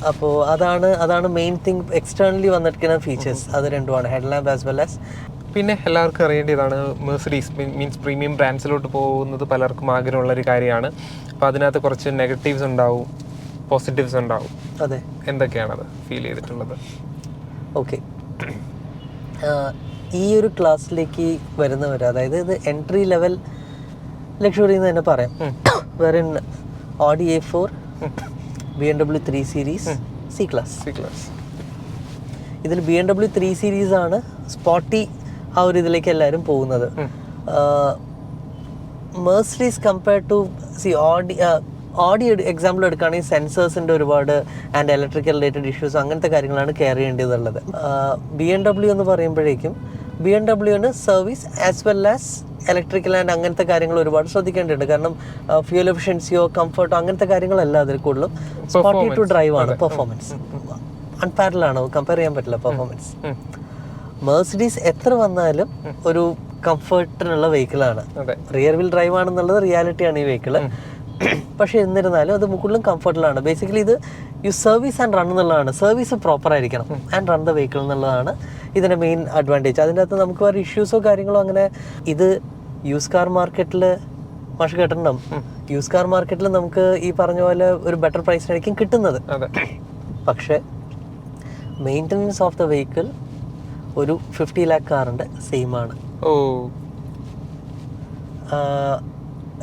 അപ്പോൾ അതാണ് മെയിൻ തിങ്. എക്സ്റ്റേണലി വന്നിരിക്കുന്ന ഫീച്ചേഴ്സ് അത് രണ്ടുമാണ്, head lamp as well as. പിന്നെ എല്ലാവർക്കും അറിയേണ്ടതാണ്, മെർസിഡീസ് മീൻസ് പ്രീമിയം ബ്രാൻഡ്സിലോട്ട് പോകുന്നത് പലർക്കും ആഗ്രഹമുള്ള ഒരു കാര്യമാണ്. അപ്പോൾ അതിനകത്ത് കുറച്ച് നെഗറ്റീവ്സ് ഉണ്ടാവും, പോസിറ്റീവ്സ് ഉണ്ടാവും. അതെ, എന്തൊക്കെയാണത് ഫീൽ ചെയ്തിട്ടുള്ളത്? ഓക്കെ, ഈ ഒരു ക്ലാസ്സിലേക്ക് വരുന്നവർ, അതായത് ഇത് എൻട്രി ലെവൽ ലക്ഷറി എന്ന് തന്നെ പറയാം. വേറെ Audi A4, BMW 3 Series, C class. ഇതിൽ BMW 3 Series ആണ് സ്പോട്ടി ആ ഒരു ഇതിലേക്ക് എല്ലാവരും പോകുന്നത്. Mercedes compared to Audi example എടുക്കുകയാണെങ്കിൽ സെൻസേഴ്സിൻ്റെ ഒരുപാട് ആൻഡ് ഇലക്ട്രിക്കൽ റിലേറ്റഡ് ഇഷ്യൂസ് അങ്ങനത്തെ കാര്യങ്ങളാണ് കെയർ ചെയ്യേണ്ടതുള്ളത്. BMW എന്ന് പറയുമ്പോഴേക്കും BMW service as well as electrical and അങ്ങനത്തെ കാര്യങ്ങൾ ഒരുപാട് ശ്രദ്ധിക്കേണ്ടതുണ്ട്. കാരണം ഫ്യൂൽ എഫിഷ്യൻസിയോ കംഫർട്ടോ അങ്ങനത്തെ കാര്യങ്ങളല്ല അതിൽ കൂടുതലും സ്പോട്ടി ടു ഡ്രൈവ് ആണ്. പെർഫോമൻസ് അൺപാരലാണ്, കമ്പയർ ചെയ്യാൻ പറ്റില്ല പെർഫോമൻസ്. മെർസിഡീസ് എത്ര വന്നാലും ഒരു കംഫർട്ടിനുള്ള വെഹിക്കിളാണ്. റിയർ വീൽ ഡ്രൈവ് ആണെന്നുള്ളത് റിയാലിറ്റിയാണ് ഈ വെഹിക്കിള്. പക്ഷെ എന്നിരുന്നാലും അത് കൂടുതലും കംഫർട്ടിലാണ്. ബേസിക്കലി ഇത് യു സർവീസ് ആൻഡ് റൺ എന്നുള്ളതാണ്. സർവീസ് പ്രോപ്പർ ആയിരിക്കണം ആൻഡ് റൺ ദ വെഹിക്കിൾ എന്നുള്ളതാണ് ഇതിൻ്റെ മെയിൻ അഡ്വാൻറ്റേജ്. അതിൻ്റെ അകത്ത് നമുക്ക് വേറെ ഇഷ്യൂസോ കാര്യങ്ങളോ അങ്ങനെ, ഇത് യൂസ് കാർ മാർക്കറ്റിൽ മാഷ് കേട്ടിട്ടുണ്ടാവും, യൂസ് കാർ മാർക്കറ്റിൽ നമുക്ക് ഈ പറഞ്ഞ പോലെ ഒരു ബെറ്റർ പ്രൈസിനായിരിക്കും കിട്ടുന്നത്. പക്ഷേ മെയിൻ്റനൻസ് ഓഫ് ദ വെഹിക്കിൾ ഒരു 50 lakh കാറിൻ്റെ സെയിം ആണ്.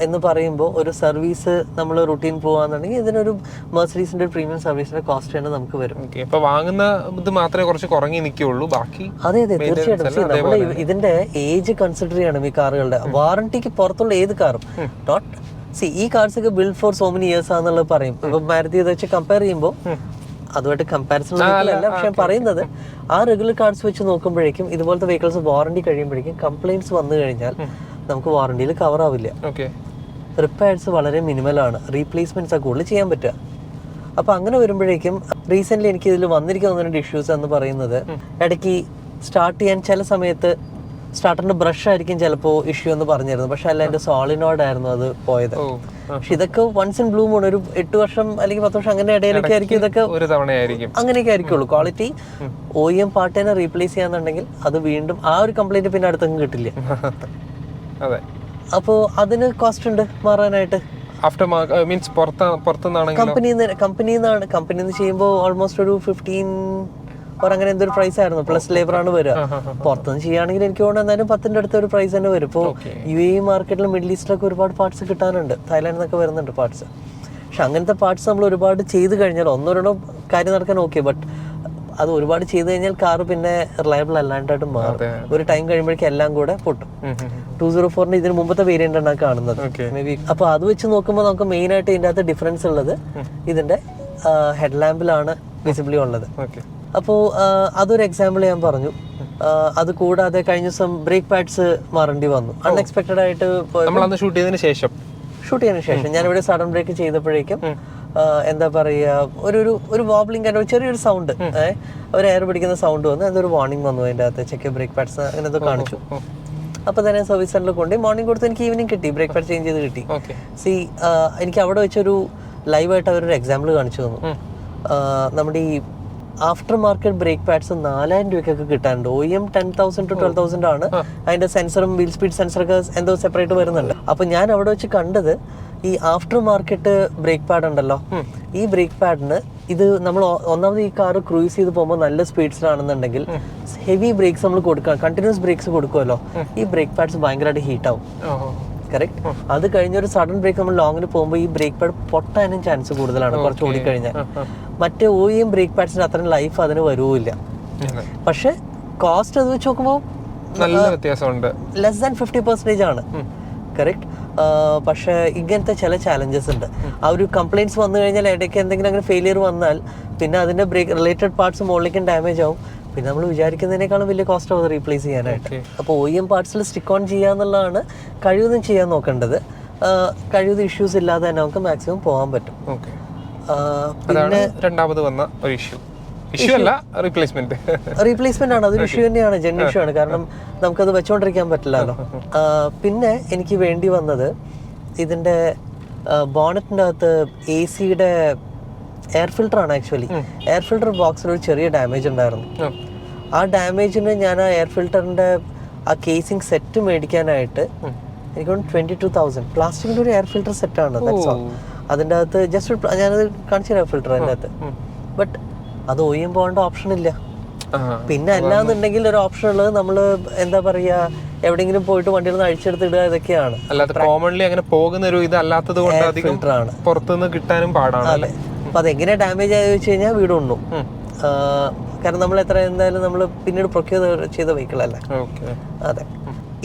എന്ന് പറയുമ്പോൾ ഒരു സർവീസ് നമ്മൾ റുട്ടീൻ പോകാന്നുണ്ടെങ്കിൽ ഇതിനൊരു മെർസിഡീസിന്റെ പ്രീമിയം സർവീസിന്റെ കോസ്റ്റ് തന്നെ നമുക്ക് വരും. അപ്പോൾ വാങ്ങുന്ന ഇത് മാത്രമേ കുറച്ച് കുറഞ്ഞു നിൽക്കുകയുള്ളൂ, ബാക്കി അതെ തീർച്ചയായിട്ടും. നമ്മൾ ഇതിന്റെ ഏജ് കൺസിഡർ ചെയ്യണം ഈ കാറുകളുടെ. വാറണ്ടിക്ക് പുറത്തുള്ള ഏത് കാറും നോട്ട് ഈ കാർസ് ഒക്കെ build four so many years ആണെന്നുള്ളത് പറയും. ഇപ്പൊ മാരുതി ഇത് വെച്ച് കമ്പയർ ചെയ്യുമ്പോൾ അതുമായിട്ട് കമ്പാരിസൺ അല്ല, പക്ഷെ പറയുന്നത് ആ റെഗുലർ കാർസ് വെച്ച് നോക്കുമ്പോഴേക്കും ഇതുപോലത്തെ വെഹിക്കിൾസ് വാറണ്ടി കഴിയുമ്പോഴേക്കും കംപ്ലൈന്റ്സ് വന്നു കഴിഞ്ഞാൽ നമുക്ക് വാറണ്ടിയിൽ കവർ ആവില്ല. റിപ്പയർസ് വളരെ മിനിമലാണ്, റീപ്ലേസ്മെന്റ്സ് കൂടുതൽ ചെയ്യാൻ പറ്റുക. അപ്പോൾ അങ്ങനെ വരുമ്പോഴേക്കും റീസെന്റ് എനിക്ക് ഇതിൽ വന്നിരിക്കുന്ന 1-2 ഇഷ്യൂസ് എന്ന് പറയുന്നത്, ഇടയ്ക്ക് സ്റ്റാർട്ട് ചെയ്യാൻ ചില സമയത്ത് സ്റ്റാർട്ടറിന്റെ ബ്രഷ് ആയിരിക്കും ചിലപ്പോൾ ഇഷ്യൂ എന്ന് പറഞ്ഞിരുന്നു, പക്ഷെ അല്ല എൻ്റെ സോളിനോഡ് ആയിരുന്നു അത് പോയത്. പക്ഷെ ഇതൊക്കെ വൺസ് ഇൻ ബ്ലൂ മൂൺ, ഒരു 8 വർഷം അല്ലെങ്കിൽ 10 വർഷം അങ്ങനെ ഇടയിലൊക്കെ ആയിരിക്കും ഇതൊക്കെ, അങ്ങനെയൊക്കെ ആയിരിക്കുള്ളൂ. ക്വാളിറ്റി OEM പാർട്ട് തന്നെ റീപ്ലേസ് ചെയ്യാന്നുണ്ടെങ്കിൽ അത് വീണ്ടും ആ ഒരു കംപ്ലൈന്റ് പിന്നെ അടുത്തൊന്നും കിട്ടില്ല. അപ്പോൾ അതിന് കോസ്റ്റ് ഉണ്ട് മാറാനായിട്ട്. ആഫ്റ്റർ മീൻസ് പുറത്തുനിന്നാണെങ്കിൽ കമ്പനിന്ന് ചെയ്യുമ്പോൾ ഓൾമോസ്റ്റ് ഒരു 15 or അങ്ങനെ എന്തൊരു പ്രൈസ് ആയിരുന്നു, പ്ലസ് ലേബർ ആണ് വരിക. പുറത്തുനിന്ന് ചെയ്യുകയാണെങ്കിൽ എനിക്ക് തോന്നുന്നു എന്തായാലും 10ന്റെ അടുത്ത ഒരു പ്രൈസ് തന്നെ വരും. ഇപ്പോൾ UAE മാർക്കറ്റിൽ മിഡിൽ ഈസ്റ്റിലൊക്കെ ഒരുപാട് പാർട്സ് കിട്ടാനുണ്ട്, തായ്ലാൻഡിൽ നിന്നൊക്കെ വരുന്നുണ്ട് പാർട്സ്. പക്ഷെ അങ്ങനത്തെ പാർട്സ് നമ്മൾ ഒരുപാട് ചെയ്ത് കഴിഞ്ഞാൽ ഒന്നൊരെണ്ണോ കാര്യം നടക്കാൻ ഓക്കെ, ബട്ട് അത് ഒരുപാട് ചെയ്ത് കഴിഞ്ഞാൽ കാറ് പിന്നെ റിലയബിൾ അല്ലാണ്ടായിട്ട് മാറും. ഒരു ടൈം കഴിയുമ്പോഴേക്കും എല്ലാം കൂടെ പൊട്ടും. 204ന്റെ ഇതിന് മുമ്പത്തെ വേരിയന്റ് ആണ് കാണുന്നത് മേ ബി. അപ്പോൾ അത് വെച്ച് നോക്കുമ്പോൾ നമുക്ക് മെയിൻ ആയിട്ട് ഇതിൻ്റെ അകത്ത് ഡിഫറൻസ് ഉള്ളത് ഇതിന്റെ ഹെഡ് ലാമ്പിലാണ് വിസിബിളി ഉള്ളത്. അപ്പോൾ അതൊരു എക്സാമ്പിൾ ഞാൻ പറഞ്ഞു. അത് കൂടാതെ കഴിഞ്ഞ ദിവസം ബ്രേക്ക് പാഡ്സ് മാറേണ്ടി വന്നു അൺഎക്സ്പെക്ടഡ് ആയിട്ട്. ഷൂട്ട് ചെയ്തതിന് ശേഷം ഞാനിവിടെ സഡൻ ബ്രേക്ക് ചെയ്തപ്പോഴേക്കും എന്താ പറയുക, ഒരു വോബ്ലിംഗ് ആയിട്ട് ചെറിയൊരു സൗണ്ട്, ഒരു എയർ പിടിക്കുന്ന സൗണ്ട് വന്നു. അതൊരു വാർണിംഗ് വന്നു അതിൻ്റെ അകത്ത്, ചെക്ക് ബ്രേക്ക് പാഡ്സ് അങ്ങനെ എന്തോ കാണിച്ചു. അപ്പോൾ തന്നെ സർവീസ് സെന്ററിൽ കൊണ്ട് മോർണിംഗ് കൊടുത്ത് എനിക്ക് ഈവനിങ് കിട്ടി, ബ്രേക്ക് പാഡ് ചേഞ്ച് ചെയ്ത് കിട്ടി. എനിക്ക് അവിടെ വെച്ചൊരു ലൈവായിട്ട് അവരൊരു എക്സാമ്പിൾ കാണിച്ചു തന്നു. നമ്മുടെ ഈ ആഫ്റ്റർ മാർക്കറ്റ് ബ്രേക്ക് പാഡ്സ് 4000 രൂപയ്ക്കൊക്കെ കിട്ടാനുണ്ട്. OEM 10,000 to 12,000 ആണ്. അതിന്റെ സെൻസറും വീൽ സ്പീഡ് സെൻസറൊക്കെ എന്തോ സെപ്പറേറ്റ് വരുന്നുണ്ട്. അപ്പൊ ഞാൻ അവിടെ വെച്ച് കണ്ടത് ഈ ആഫ്റ്റർ മാർക്കറ്റ് ബ്രേക്ക് പാഡ് ഉണ്ടല്ലോ, ഈ ബ്രേക്ക് പാഡിന് ഇത് നമ്മൾ ഒന്നാമത് ഈ കാർ ക്രൂസ് ചെയ്ത് പോകുമ്പോൾ നല്ല സ്പീഡ്സിലാണെന്നുണ്ടെങ്കിൽ ഹെവി ബ്രേക്സ് നമ്മൾ കൊടുക്കാം, കണ്ടിന്യൂസ് ബ്രേക്സ് കൊടുക്കുമല്ലോ, ഈ ബ്രേക്ക് പാഡ്സ് ഭയങ്കരമായിട്ട് ഹീറ്റ് ആവും. കറക്റ്റ്. അത് കഴിഞ്ഞൊരു സഡൻ ബ്രേക്ക് നമ്മൾ ലോങ്ങിന് പോകുമ്പോൾ ഈ ബ്രേക്ക് പാഡ് പൊട്ടാനും ചാൻസ് കൂടുതലാണ് കുറച്ച് ഓടിക്കഴിഞ്ഞാൽ. മറ്റേ OEM ബ്രേക്ക് പാഡ്സിന് അത്രയും ലൈഫ് അതിന് വരുമില്ല. പക്ഷെ കോസ്റ്റ് അത് വെച്ച് നോക്കുമ്പോൾ നല്ല വ്യത്യാസമുണ്ട്, ലെസ് ദാൻ 50% ആണ്. കറക്റ്റ്. പക്ഷെ ഇങ്ങനത്തെ ചില ചാലഞ്ചസ് ഉണ്ട്. ആ ഒരു കംപ്ലയിൻസ് വന്നു കഴിഞ്ഞാൽ ഇടയ്ക്ക് എന്തെങ്കിലും അങ്ങനെ ഫെയിലിയർ വന്നാൽ പിന്നെ അതിന്റെ ബ്രേക്ക് റിലേറ്റഡ് പാർട്സ് മുകളിലേക്കും ഡാമേജ് ആവും. പിന്നെ നമ്മൾ വിചാരിക്കുന്നതിനേക്കാളും വലിയ കോസ്റ്റ് ആവും റീപ്ലേസ് ചെയ്യാനായിട്ട്. അപ്പോൾ OEM പാർട്സിൽ സ്റ്റിക്ക് ഓൺ ചെയ്യുക എന്നുള്ളതാണ് കഴിവതും ചെയ്യാൻ നോക്കേണ്ടത്. കഴിവതും ഇഷ്യൂസ് ഇല്ലാതെ തന്നെ നമുക്ക് മാക്സിമം പോകാൻ പറ്റും. പിന്നെ രണ്ടാമത് വന്ന ഒരു റീപ്ലേസ്മെന്റ് ആണ്, അതൊരു ഇഷ്യൂ തന്നെയാണ്, ജെൻ ഇഷ്യൂ ആണ്. കാരണം നമുക്കത് വെച്ചോണ്ടിരിക്കാൻ പറ്റില്ലല്ലോ. പിന്നെ എനിക്ക് വേണ്ടി വന്നത് ഇതിന്റെ ബോണറ്റിന്റെ അകത്ത് AC-യുടെ എയർ ഫിൽട്ടർ ആണ്. ആക്ച്വലി എയർ ഫിൽട്ടർ ബോക്സിൽ ഒരു ചെറിയ ഡാമേജ് ഉണ്ടായിരുന്നു. ആ ഡാമേജിന് ഞാൻ ആ എയർ ഫിൽട്ടറിന്റെ ആ കേസിംഗ് സെറ്റ് മേടിക്കാനായിട്ട് എനിക്ക് 22,000 പ്ലാസ്റ്റിക്കിന്റെ ഒരു എയർ ഫിൽട്ടർ സെറ്റാണ്. അതിൻ്റെ അകത്ത് ജസ്റ്റ് ഞാനത് കാണിച്ചു തരാം ഫിൽട്ടർ അതിൻ്റെ അകത്ത്. ബട്ട് അത് OEM പോകേണ്ട ഓപ്ഷൻ ഇല്ല. പിന്നെ അല്ലാന്നുണ്ടെങ്കിൽ ഒരു ഓപ്ഷൻ ഉള്ളത് നമ്മൾ എന്താ പറയാ, എവിടെയെങ്കിലും പോയിട്ട് വണ്ടിയിൽ നിന്ന് അഴിച്ചെടുത്തിടുക, ഇതൊക്കെയാണ്. കോമൺലി അങ്ങനെ പോകുന്ന ഒരു ഇതല്ലാത്തത് കൊണ്ട് ഫിൽട്ടർ ആണ്, പുറത്തുനിന്ന് കിട്ടാനും പാടാണ്. അതെ. അപ്പൊ അതെങ്ങനെ ഡാമേജ് ആയി വെച്ച് കഴിഞ്ഞാൽ വീടുണ്ണു. കാരണം നമ്മൾ എത്ര എന്തായാലും നമ്മൾ പിന്നീട് പ്രൊക്യൂർ ചെയ്ത വെഹിക്കിൾ അല്ലേ. അതെ.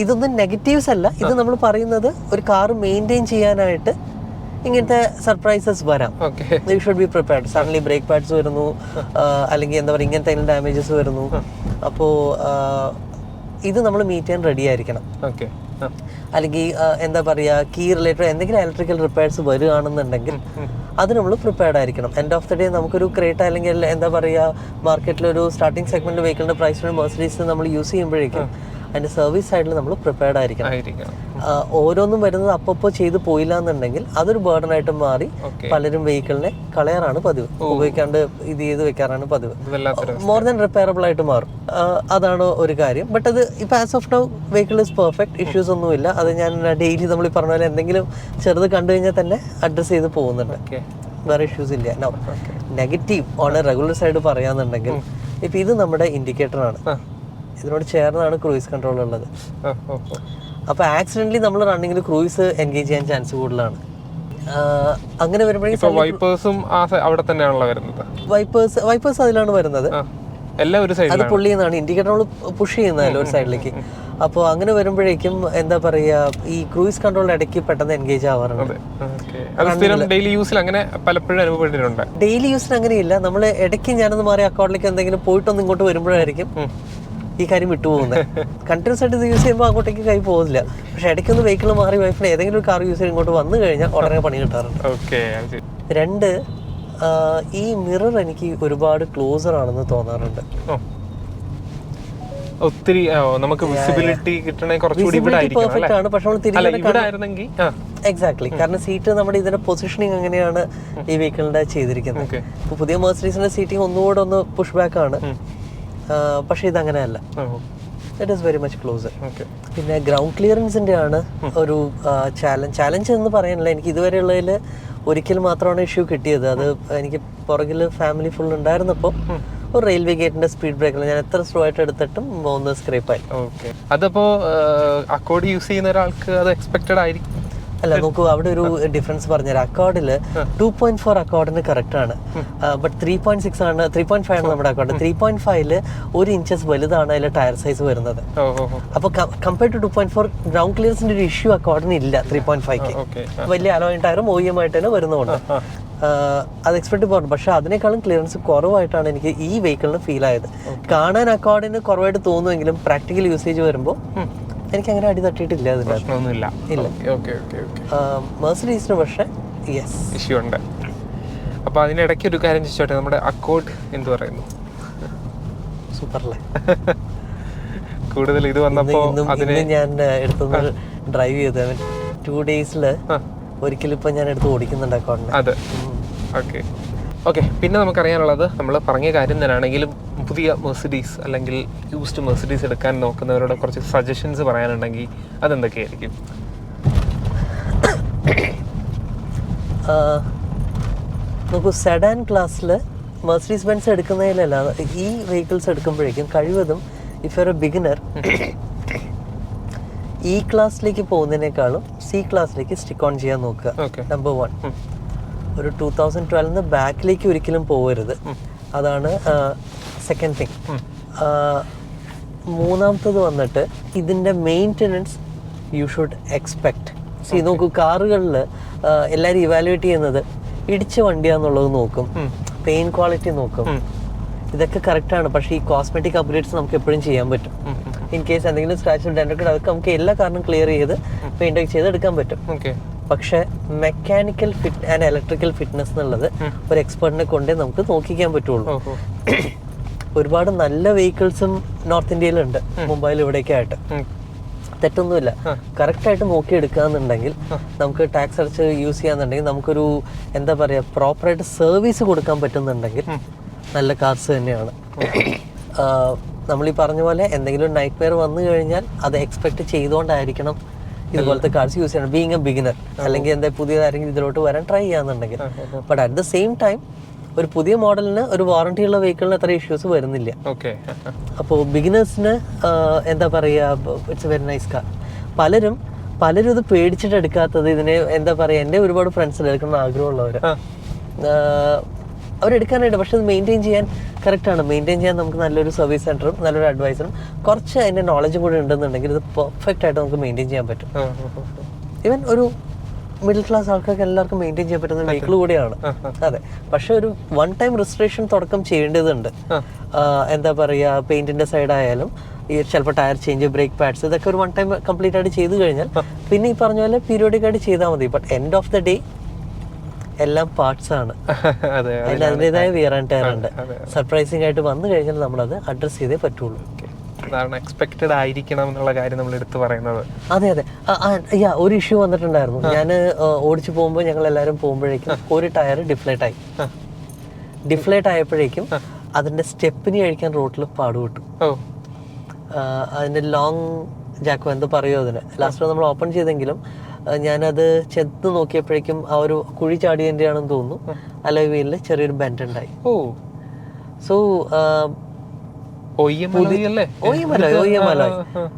ഇതൊന്നും നെഗറ്റീവ്സ് അല്ല, ഇത് നമ്മൾ പറയുന്നത് ഒരു കാർ മെയിൻറ്റെയിൻ ചെയ്യാനായിട്ട് ഇങ്ങനത്തെ സർപ്രൈസസ് വരാം. You should be prepared. Suddenly brake pads വരുന്നു, അല്ലെങ്കിൽ എന്താ പറയുക ഇങ്ങനത്തെ ഡാമേജസ് വരുന്നു. അപ്പോൾ ഇത് നമ്മൾ മീറ്റ് ചെയ്യാൻ റെഡി ആയിരിക്കണം. അല്ലെങ്കിൽ എന്താ പറയുക കീ റിലേറ്റഡ് എന്തെങ്കിലും ഇലക്ട്രിക്കൽ റിപ്പയർസ് വരികയാണെന്നുണ്ടെങ്കിൽ അത് നമ്മൾ പ്രിപ്പയർഡ് ആയിരിക്കണം. എൻഡ് ഓഫ് ദി ഡേ നമുക്കൊരു ക്രേറ്റ അല്ലെങ്കിൽ എന്താ പറയുക മാർക്കറ്റിലൊരു സ്റ്റാർട്ടിംഗ് സെഗ്മെന്റ് വെഹിക്കിളിന്റെ പ്രൈസിന് മെർസിഡീസ് നമ്മൾ യൂസ് ചെയ്യുമ്പോഴേക്കും അതിന്റെ സർവീസ് സൈഡിൽ നമ്മൾ പ്രിപ്പയർഡ് ആയിരിക്കണം. ഓരോന്നും വരുന്നത് അപ്പോൾ ചെയ്ത് പോയില്ല എന്നുണ്ടെങ്കിൽ അതൊരു ബേർഡൻ ആയിട്ട് മാറി പലരും വെഹിക്കിളിനെ കളയാറാണ് പതിവ്, ഉപയോഗിക്കാണ്ട് ഇത് ചെയ്ത് വെക്കാറാണ് പതിവ്. മോർ ദാൻ റിപ്പയറബിൾ ആയിട്ട് മാറും. അതാണ് ഒരു കാര്യം. ബട്ട് അത് ഇപ്പൊ as of now vehicle is perfect, issues ഒന്നുമില്ല. അത് ഞാൻ ഡെയിലി നമ്മൾ ഈ പറഞ്ഞ പോലെ എന്തെങ്കിലും ചെറുത് കണ്ടു കഴിഞ്ഞാൽ തന്നെ അഡ്രസ് ചെയ്ത് പോകുന്നുണ്ട്, വേറെ ഇഷ്യൂസ് ഇല്ല. Negative on a regular side പറയാന്നുണ്ടെങ്കിൽ ഇപ്പൊ ഇത് നമ്മുടെ ഇൻഡിക്കേറ്റർ ആണ്, ഇതിനോട് ചേർന്നാണ് ക്രൂയിസ് കൺട്രോൾ ഉള്ളത്. അപ്പോൾ ആക്സിഡന്റലി നമ്മൾ റണ്ണിങ്ങിൽ ക്രൂയിസ് എൻഗേജ് ചെയ്യാൻ ചാൻസ് കൂടുതലാണ്. അങ്ങനെ വരുമ്പോഴേക്കും വൈപ്പേഴ്സ് അതിലാണ് വരുന്നത്. അത് പുള്ളി ചെയ്യുന്നതാണ്, ഇൻഡിക്കേറ്റർ നമ്മൾ പുഷ് ചെയ്യുന്നതല്ലോ ഒരു സൈഡിലേക്ക്. അപ്പോൾ അങ്ങനെ വരുമ്പോഴേക്കും എന്താ പറയുക ഈ ക്രൂയിസ് കൺട്രോൾ ഇടയ്ക്ക് പെട്ടെന്ന് എൻഗേജ് ആവാറുണ്ട്. ഡെയിലി യൂസിൽ അങ്ങനെ പലപ്പോഴും അനുഭവപ്പെട്ടിട്ടുണ്ട്. ഡെയിലി യൂസിൽ അങ്ങനെയില്ല, നമ്മൾ ഇടയ്ക്ക് ഞാനൊന്ന് മാറി അക്കൗണ്ടിലേക്ക് എന്തെങ്കിലും പോയിട്ടൊന്ന് ഇങ്ങോട്ട് വരുമ്പോഴായിരിക്കും ഈ കാര്യം വിട്ടുപോകുന്നത്. കണ്ടിന്യൂസ് ആയിട്ട് ഇത് യൂസ് ചെയ്യുമ്പോൾ അങ്ങോട്ടേക്ക് കൈ പോകുന്നില്ല. പക്ഷെ ഇടയ്ക്കൊന്ന് വെഹിക്കിൾ മാറി വൈഫിന് ഏതെങ്കിലും ഒരു കാർ യൂസ് ചെയ്ത് ഇങ്ങോട്ട് വന്നു കഴിഞ്ഞാൽ ഉടനെ പണി കിട്ടാറുണ്ട്. രണ്ട്, ഈ മിറർ എനിക്ക് ഒരുപാട് ക്ലോസർ ആണെന്ന് തോന്നാറുണ്ട്. ഒത്തിരി നമുക്ക് വിസിബിലിറ്റി കിട്ടണേ കുറച്ചുകൂടി പെർഫെക്റ്റ് ആണ്. പക്ഷെ നമ്മൾ എക്സാക്ട്ലി, കാരണം സീറ്റ് നമ്മുടെ ഇതിന്റെ പൊസിഷനിങ് അങ്ങനെയാണ് ഈ വെഹിക്കിളിന്റെ ചെയ്തിരിക്കുന്നത്. ഇപ്പൊ പുതിയ മെർസിഡീസിന്റെ സീറ്റിംഗ് ഒന്നുകൂടെ ഒന്ന് പുഷ് ബാക്ക് ആണ്, പക്ഷെ ഇതങ്ങനെയല്ല. It is very much closer. Okay. പിന്നെ ഗ്രൗണ്ട് ക്ലിയറൻസിൻ്റെ ആണ് ഒരു ചാലഞ്ച് എന്ന് പറയാനില്ല. എനിക്ക് ഇതുവരെയുള്ളതിൽ ഒരിക്കൽ മാത്രമാണ് ഇഷ്യൂ കിട്ടിയത്. അത് എനിക്ക് പുറകിൽ ഫാമിലി ഫുൾ ഉണ്ടായിരുന്നപ്പോൾ ഒരു റെയിൽവേ ഗേറ്റിൻ്റെ സ്പീഡ് ബ്രേക്കർ ഞാൻ എത്ര സ്ലോ ആയിട്ട് എടുത്തിട്ടും ഒന്ന് സ്ക്രേപ്പായി. ഓക്കെ. അതപ്പോൾ അക്കോർഡ് യൂസ് ചെയ്യുന്ന ഒരാൾക്ക് അത് എക്സ്പെക്റ്റഡ് ആയിരിക്കും. അല്ല, നോക്കൂ, അവിടെ ഒരു ഡിഫറൻസ് പറഞ്ഞുതരാം. അക്കോർഡിൽ 2.4 അക്കോർഡിന് കറക്റ്റ് ആണ്. ബട്ട് 3.6 ആണ്, 3.5 ആണ് നമ്മുടെ അക്കോർഡ്. 3.5 1 ഇഞ്ചസ് വലുതാണ് അതിൽ ടയർ സൈസ് വരുന്നത്. അപ്പോൾ കമ്പയർഡ് ടു 2.4 ഗ്രൗണ്ട് ക്ലിയറൻസിന്റെ ഒരു ഇഷ്യൂ അക്കോർഡിന് ഇല്ല. 3.5ക്ക് വലിയ അലോയിൻ ടയറും OEM ആയിട്ട് തന്നെ വരുന്നതുകൊണ്ട് അത് എക്സ്പെക്ട് പോകുന്നു. പക്ഷെ അതിനേക്കാളും ക്ലിയറൻസ് കുറവായിട്ടാണ് എനിക്ക് ഈ വെഹിക്കിളിന് ഫീൽ ആയത്. കാണാൻ അക്കോർഡിന് കുറവായിട്ട് തോന്നുമെങ്കിലും പ്രാക്ടിക്കൽ യൂസേജ് വരുമ്പോൾ എനിക്ക് അങ്ങനെ അടി തട്ടിയിട്ടില്ല. പ്രശ്നമൊന്നുമില്ല. ഇല്ല. മെർസിഡീസിന് പക്ഷേ യെസ് ഇഷ്യൂ ഉണ്ട്. അപ്പോൾ അതിനിടയ്ക്ക് ഒരു കാര്യം ചോദിച്ചോട്ടെ, നമ്മുടെ അക്കോർഡ് എന്ത് പറയുന്നു? സൂപ്പറല്ലേ. കൂടുതൽ ഇത് വന്നപ്പോൾ ഞാൻ എടുത്തൊന്ന് ഡ്രൈവ് ചെയ്ത് 2 ഡേയ്സിൽ ഒരിക്കലും ഇപ്പം ഞാൻ എടുത്ത് ഓടിക്കുന്നുണ്ട് അക്കോർഡിന്. അതെ. ഓക്കെ. പിന്നെ നമുക്കറിയാനുള്ളത്, നമ്മൾ പറഞ്ഞ കാര്യം തന്നെയാണെങ്കിലും പുതിയ മെർസിഡീസ് അല്ലെങ്കിൽ യൂസ്ഡ് മെർസിഡീസ് എടുക്കാൻ നോക്കുന്നവരോട് കുറച്ച് സജഷൻസ് പറയാനുണ്ടെങ്കിൽ അതെന്തൊക്കെയായിരിക്കും? നോക്കൂ, സെഡാൻ ക്ലാസ്സിൽ മെർസിഡീസ് ബെൻസ് എടുക്കുന്നതിലല്ല, ഈ വെഹിക്കിൾസ് എടുക്കുമ്പോഴേക്കും കഴിവതും if you are A beginner ഈ ക്ലാസ്സിലേക്ക് പോകുന്നതിനേക്കാളും സി ക്ലാസ്സിലേക്ക് സ്റ്റിക്ക് ഓൺ ചെയ്യാൻ നോക്കുക. നമ്പർ 1. ഒരു 2012 ബാക്കിലേക്ക് ഒരിക്കലും പോകരുത്. അതാണ് സെക്കൻഡ് തിങ്. മൂന്നാമത്തത് വന്നിട്ട് ഇതിൻ്റെ മെയിൻ്റനൻസ് യു ഷുഡ് എക്സ്പെക്ട്. നോക്കൂ, കാറുകളിൽ എല്ലാവരും ഇവാലുവേറ്റ് ചെയ്യുന്നത് ഇടിച്ച വണ്ടിയാന്നുള്ളത് നോക്കും, പെയിൻ ക്വാളിറ്റി നോക്കും, ഇതൊക്കെ കറക്റ്റാണ്. പക്ഷേ ഈ കോസ്മെറ്റിക് അപ്ഗ്രേഡ്സ് നമുക്ക് എപ്പോഴും ചെയ്യാൻ പറ്റും. ഇൻ കേസ് എന്തെങ്കിലും സ്ക്രാച്ച് ഡെൻറ്റൊക്കെ അതൊക്കെ നമുക്ക് എല്ലാ കാറിനും ക്ലിയർ ചെയ്ത് പെയിൻ്റൊക്കെ ചെയ്ത് എടുക്കാൻ പറ്റും. പക്ഷെ mechanical fit and electrical fitness എന്നുള്ളത് ഒരു എക്സ്പെർട്ടിനെ കൊണ്ടേ നമുക്ക് നോക്കിക്കാൻ പറ്റുള്ളൂ. ഒരുപാട് നല്ല വെഹിക്കിൾസും നോർത്ത് ഇന്ത്യയിലുണ്ട്, മുംബൈയിൽ ഇവിടെയൊക്കെ ആയിട്ട്. തെറ്റൊന്നുമില്ല. കറക്റ്റായിട്ട് നോക്കിയെടുക്കുകയെന്നുണ്ടെങ്കിൽ നമുക്ക് ടാക്സ് അടച്ച് യൂസ് ചെയ്യാന്നുണ്ടെങ്കിൽ നമുക്കൊരു എന്താ പറയുക പ്രോപ്പറായിട്ട് സർവീസ് കൊടുക്കാൻ പറ്റുന്നുണ്ടെങ്കിൽ നല്ല കാർസ് തന്നെയാണ്. നമ്മളീ പറഞ്ഞ പോലെ എന്തെങ്കിലും നൈറ്റ് വെയർ വന്നു കഴിഞ്ഞാൽ അത് എക്സ്പെക്ട് ചെയ്തുകൊണ്ടായിരിക്കണം ഇതുപോലത്തെ കാർസ് യൂസ് ചെയ്യണം, ബീങ് എ ബിഗിനർ. അല്ലെങ്കിൽ എന്താ പുതിയതാരെങ്കിലും ഇതിലോട്ട് വരാൻ ട്രൈ ചെയ്യാന്നുണ്ടെങ്കിൽ. But at the same time ഒരു പുതിയ മോഡലിന് ഒരു വാറണ്ടി ഉള്ള വെഹിക്കിളിന് അത്ര ഇഷ്യൂസ് വരുന്നില്ല. അപ്പോൾ ബിഗിനേഴ്സിന് എന്താ പറയുക, it's A very nice car. പലരും ഇത് പേടിച്ചിട്ട് എടുക്കാത്തത്, ഇതിനെ എന്താ പറയുക, എൻ്റെ ഒരുപാട് ഫ്രണ്ട്സിൽ എടുക്കണം ആഗ്രഹമുള്ളവർ അവരെടുക്കാനായിട്ട്. പക്ഷെ അത് മെയിൻറ്റെയിൻ ചെയ്യാൻ കറക്റ്റാണ്. മെയിൻറ്റെയിൻ ചെയ്യാൻ നമുക്ക് നല്ലൊരു സർവീസ് സെൻറ്ററും നല്ലൊരു അഡ്വൈസറും കുറച്ച് അതിൻ്റെ നോളജും കൂടി ഉണ്ടെന്നുണ്ടെങ്കിൽ ഇത് പെർഫെക്റ്റ് ആയിട്ട് നമുക്ക് മെയിൻറ്റെയിൻ ചെയ്യാൻ പറ്റും. ഈവൻ ഒരു മിഡിൽ ക്ലാസ് ആൾക്കാർക്ക് എല്ലാവർക്കും മെയിൻറ്റെയിൻ ചെയ്യാൻ പറ്റുന്ന വെഹിക്കിൾ കൂടിയാണ്. അതെ. പക്ഷെ ഒരു 1 ടൈം രജിസ്ട്രേഷൻ തുടക്കം ചെയ്യേണ്ടതുണ്ട്. എന്താ പറയുക, പെയിൻറ്റിൻ്റെ സൈഡായാലും ഈ ചിലപ്പോൾ ടയർ ചേഞ്ച്, ബ്രേക്ക് പാഡ്സ്, ഇതൊക്കെ ഒരു 1 ടൈം കംപ്ലീറ്റ് ആയിട്ട് ചെയ്ത് കഴിഞ്ഞാൽ പിന്നെ ഈ പറഞ്ഞ പോലെ പീരിയോഡിക് ആയിട്ട് ചെയ്താൽ മതി. But end of the day എല്ലാം പാർട്സ് ആണ്. അതിൽ അതിൻ്റെതായ വിയർ ആൻഡ് ടയർ ഉണ്ട്. സർപ്രൈസിംഗ് ആയിട്ട് വന്നു കഴിഞ്ഞാൽ നമ്മളത് അഡ്രസ് ചെയ്തേ പറ്റുള്ളൂ. എക്സ്പെക്റ്റഡ് ആയിരിക്കണം എന്നുള്ള കാര്യം നമ്മൾ എടുത്തു പറയുന്നത്. അതെ. ഒരു ഇഷ്യൂ വന്നിട്ടുണ്ടായിരുന്നു. ഞാൻ ഓടിച്ചു പോകുമ്പോൾ ഞങ്ങൾ എല്ലാവരും പോകുമ്പോഴേക്കും ഒരു ടയർ ഡിഫ്ലേറ്റ് ആയപ്പോഴേക്കും അതിന്റെ സ്റ്റെപ്പിന് കഴിക്കാൻ റോട്ടിൽ പാടുപെട്ടു. അതിന്റെ ലോങ് ജാക്കോ എന്തോ പറയുമോ അതിന്. ലാസ്റ്റ് നമ്മൾ ഓപ്പൺ ചെയ്തെങ്കിലും ഞാനത് ചെന്ന് നോക്കിയപ്പോഴേക്കും ആ ഒരു കുഴി ചാടിയതിൻ്റെ ആണെന്ന് തോന്നുന്നു. അലോയ് വീലിൽ ചെറിയൊരു ബെൻഡ് ഉണ്ടായി. സോ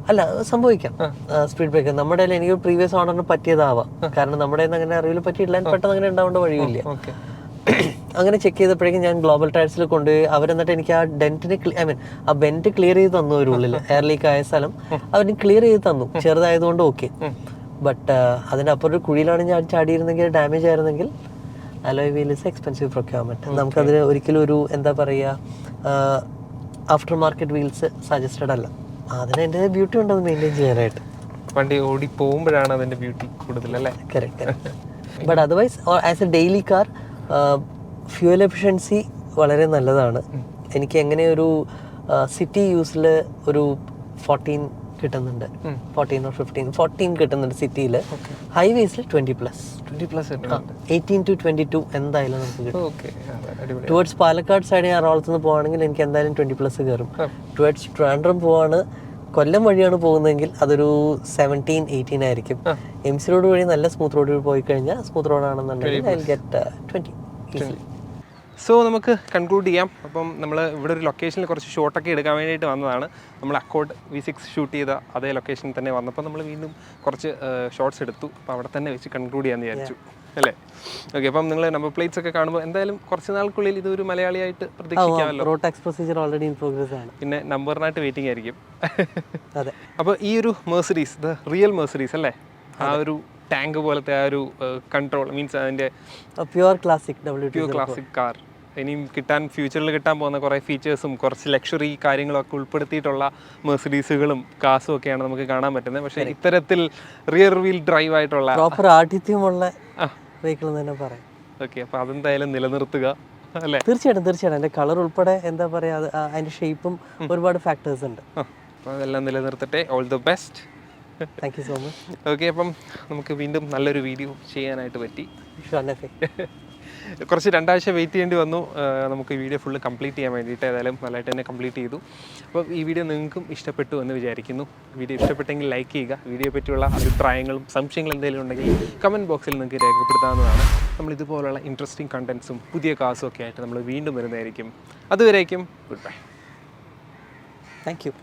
അല്ല, സംഭവിക്കാം. സ്പീഡ് ബ്രേക്കർ നമ്മുടെ എനിക്ക് പ്രീവിയസ് ഓണറിന് പറ്റിയതാവാം. കാരണം നമ്മുടെ അങ്ങനെ അറിവിൽ പറ്റിയിട്ടില്ല, പെട്ടെന്ന് അങ്ങനെ ഉണ്ടാവേണ്ട വഴിയില്ല. അങ്ങനെ ചെക്ക് ചെയ്തപ്പോഴേക്കും ഞാൻ ഗ്ലോബൽ ടയർസിൽ കൊണ്ടുപോയി. അവരെന്നിട്ട് എനിക്ക് ആ ഡെന്റിന് ആ ബെൻറ്റ് ക്ലിയർ ചെയ്ത് തന്നു. ഒരു ഉള്ളിൽ എയർ ലീക്ക് ആയ സ്ഥലം അവന് ക്ലിയർ ചെയ്ത് തന്നു, ചെറുതായതുകൊണ്ട് ഓക്കെ. ബട്ട് അതിനപ്പുറം ഒരു കുഴിയിലാണ് ഞാൻ ചാടിയിരുന്നെങ്കിൽ, ഡാമേജ് ആയിരുന്നെങ്കിൽ, alloy wheel is expensive procurement. നമുക്കതിന് ഒരിക്കലും ഒരു എന്താ പറയുക ആഫ്റ്റർ മാർക്കറ്റ് വീൽസ് സജസ്റ്റഡ് അല്ല. അതിന് എൻ്റെ ബ്യൂട്ടി ഉണ്ട് അത് മെയിൻറ്റെയിൻ ചെയ്യാനായിട്ട്. വണ്ടി ഓടി പോകുമ്പോഴാണ് അതിൻ്റെ ബ്യൂട്ടി കൂടുതൽ അല്ലേ? Correct. But otherwise as A daily car fuel efficiency വളരെ നല്ലതാണ്. എനിക്ക് എങ്ങനെ ഒരു സിറ്റി യൂസിൽ ഒരു 14 കിട്ടുന്നുണ്ട്, 14 or 14 കിട്ടുന്നുണ്ട് സിറ്റിയിൽ. ഹൈവേസിൽ 20+. 18 to 22 എന്തായാലും നമുക്ക് കിട്ടും. ടുവേർഡ്സ് പാലക്കാട് സൈഡ് എറണാകുളത്ത് നിന്ന് പോവാണെങ്കിൽ എനിക്ക് എന്തായാലും 20+ കയറും. ടുവേർഡ്സ് ട്രിവാൻഡ്രം പോവാണ് കൊല്ലം വഴിയാണ് പോകുന്നതെങ്കിൽ അതൊരു 17-18 ആയിരിക്കും. MC റോഡ് വഴി നല്ല സ്മൂത്ത് റോഡിൽ പോയി കഴിഞ്ഞാൽ സ്മൂത്ത് റോഡാണെന്നുണ്ടെങ്കിൽ ഐ ഗെറ്റ് 20 ഈസിലി. സോ നമുക്ക് കൺക്ലൂഡ് ചെയ്യാം. അപ്പം നമ്മൾ ഇവിടെ ഒരു ലൊക്കേഷനിൽ കുറച്ച് ഷോട്ടൊക്കെ എടുക്കാൻ വേണ്ടിയിട്ട് വന്നതാണ്. നമ്മൾ അക്കോർഡ് V6 ഷൂട്ട് ചെയ്ത അതേ ലൊക്കേഷനിൽ തന്നെ വന്നപ്പോൾ നമ്മൾ വീണ്ടും കുറച്ച് ഷോട്ട്സ് എടുത്തു. അപ്പോൾ അവിടെ തന്നെ വെച്ച് കൺക്ലൂഡ് ചെയ്യാമെന്ന് വിചാരിച്ചു അല്ലേ? ഓക്കെ, അപ്പം നിങ്ങൾ നമ്പർ പ്ലേറ്റ്സ് ഒക്കെ കാണുമ്പോൾ എന്തായാലും കുറച്ച് നാൾക്കുള്ളിൽ ഇതൊരു മലയാളിയായിട്ട് പ്രതീക്ഷിക്കാമല്ലോ. Road tax procedure already in progress ആണ്. പിന്നെ നമ്പറിനായിട്ട് വെയിറ്റിംഗ് ആയിരിക്കും. അതെ. അപ്പോൾ ഈ ഒരു മെർസിഡീസ്, ദ റിയൽ മെർസിഡീസ് അല്ലേ, ആ ഒരു ടാങ്ക് പോലത്തെ ആ ഒരു കൺട്രോൾ മീൻസ് അതിൻ്റെ pure classic pure classic car ഇനിയും ഫ്യൂച്ചറിൽ കിട്ടാൻ പോകുന്ന കുറേ ഫീച്ചേഴ്സും കുറച്ച് ലക്ഷറി കാര്യങ്ങളൊക്കെ ഉൾപ്പെടുത്തിയിട്ടുള്ള മെർസിഡീസുകളും കാസും ഒക്കെയാണ് നമുക്ക് കാണാൻ പറ്റുന്നത്. പക്ഷേ ഇത്തരത്തിൽ റിയർ വീൽ ഡ്രൈവ് ആയിട്ടുള്ള പ്രോപ്പർ ആഠിത്യമുള്ള വെഹിക്കിൾ തന്നെ പറയാം. ഓക്കെ, അപ്പോൾ അതെന്തായാലും നിലനിർത്തുക അല്ലേ? തീർച്ചയായിട്ടും അതിൻ്റെ കളർ ഉൾപ്പെടെ എന്താ പറയുക, അതിൻ്റെ ഷേപ്പും ഒരുപാട് ഫാക്ടേഴ്സ് ഉണ്ട്. അപ്പോൾ അതെല്ലാം നിലനിർത്തട്ടെ. All the best. Thank you so much. Okay, അപ്പം നമുക്ക് വീണ്ടും നല്ലൊരു വീഡിയോ ചെയ്യാനായിട്ട് പറ്റി. കുറച്ച് 2 ആഴ്ച വെയിറ്റ് ചെയ്യേണ്ടി വന്നു നമുക്ക് ഈ വീഡിയോ ഫുള്ള് കംപ്ലീറ്റ് ചെയ്യാൻ വേണ്ടിയിട്ട്. ഏതായാലും നല്ലതായിട്ട് തന്നെ കംപ്ലീറ്റ് ചെയ്തു. അപ്പോൾ ഈ വീഡിയോ നിങ്ങൾക്കും ഇഷ്ടപ്പെട്ടു എന്ന് വിചാരിക്കുന്നു. വീഡിയോ ഇഷ്ടപ്പെട്ടെങ്കിൽ ലൈക്ക് ചെയ്യുക. വീഡിയോയെ പറ്റിയുള്ള അഭിപ്രായങ്ങളും സംശയങ്ങളും എന്തെങ്കിലും ഉണ്ടെങ്കിൽ കമൻറ്റ് ബോക്സിൽ നിങ്ങൾക്ക് രേഖപ്പെടുത്താവുന്നതാണ്. നമ്മൾ ഇതുപോലുള്ള ഇൻട്രസ്റ്റിംഗ് കണ്ടൻസും പുതിയ കാസും ഒക്കെ ആയിട്ട് നമ്മൾ വീണ്ടും വരുന്നതായിരിക്കും. അതുവരേക്കും ഗുഡ് ബൈ. Thank you.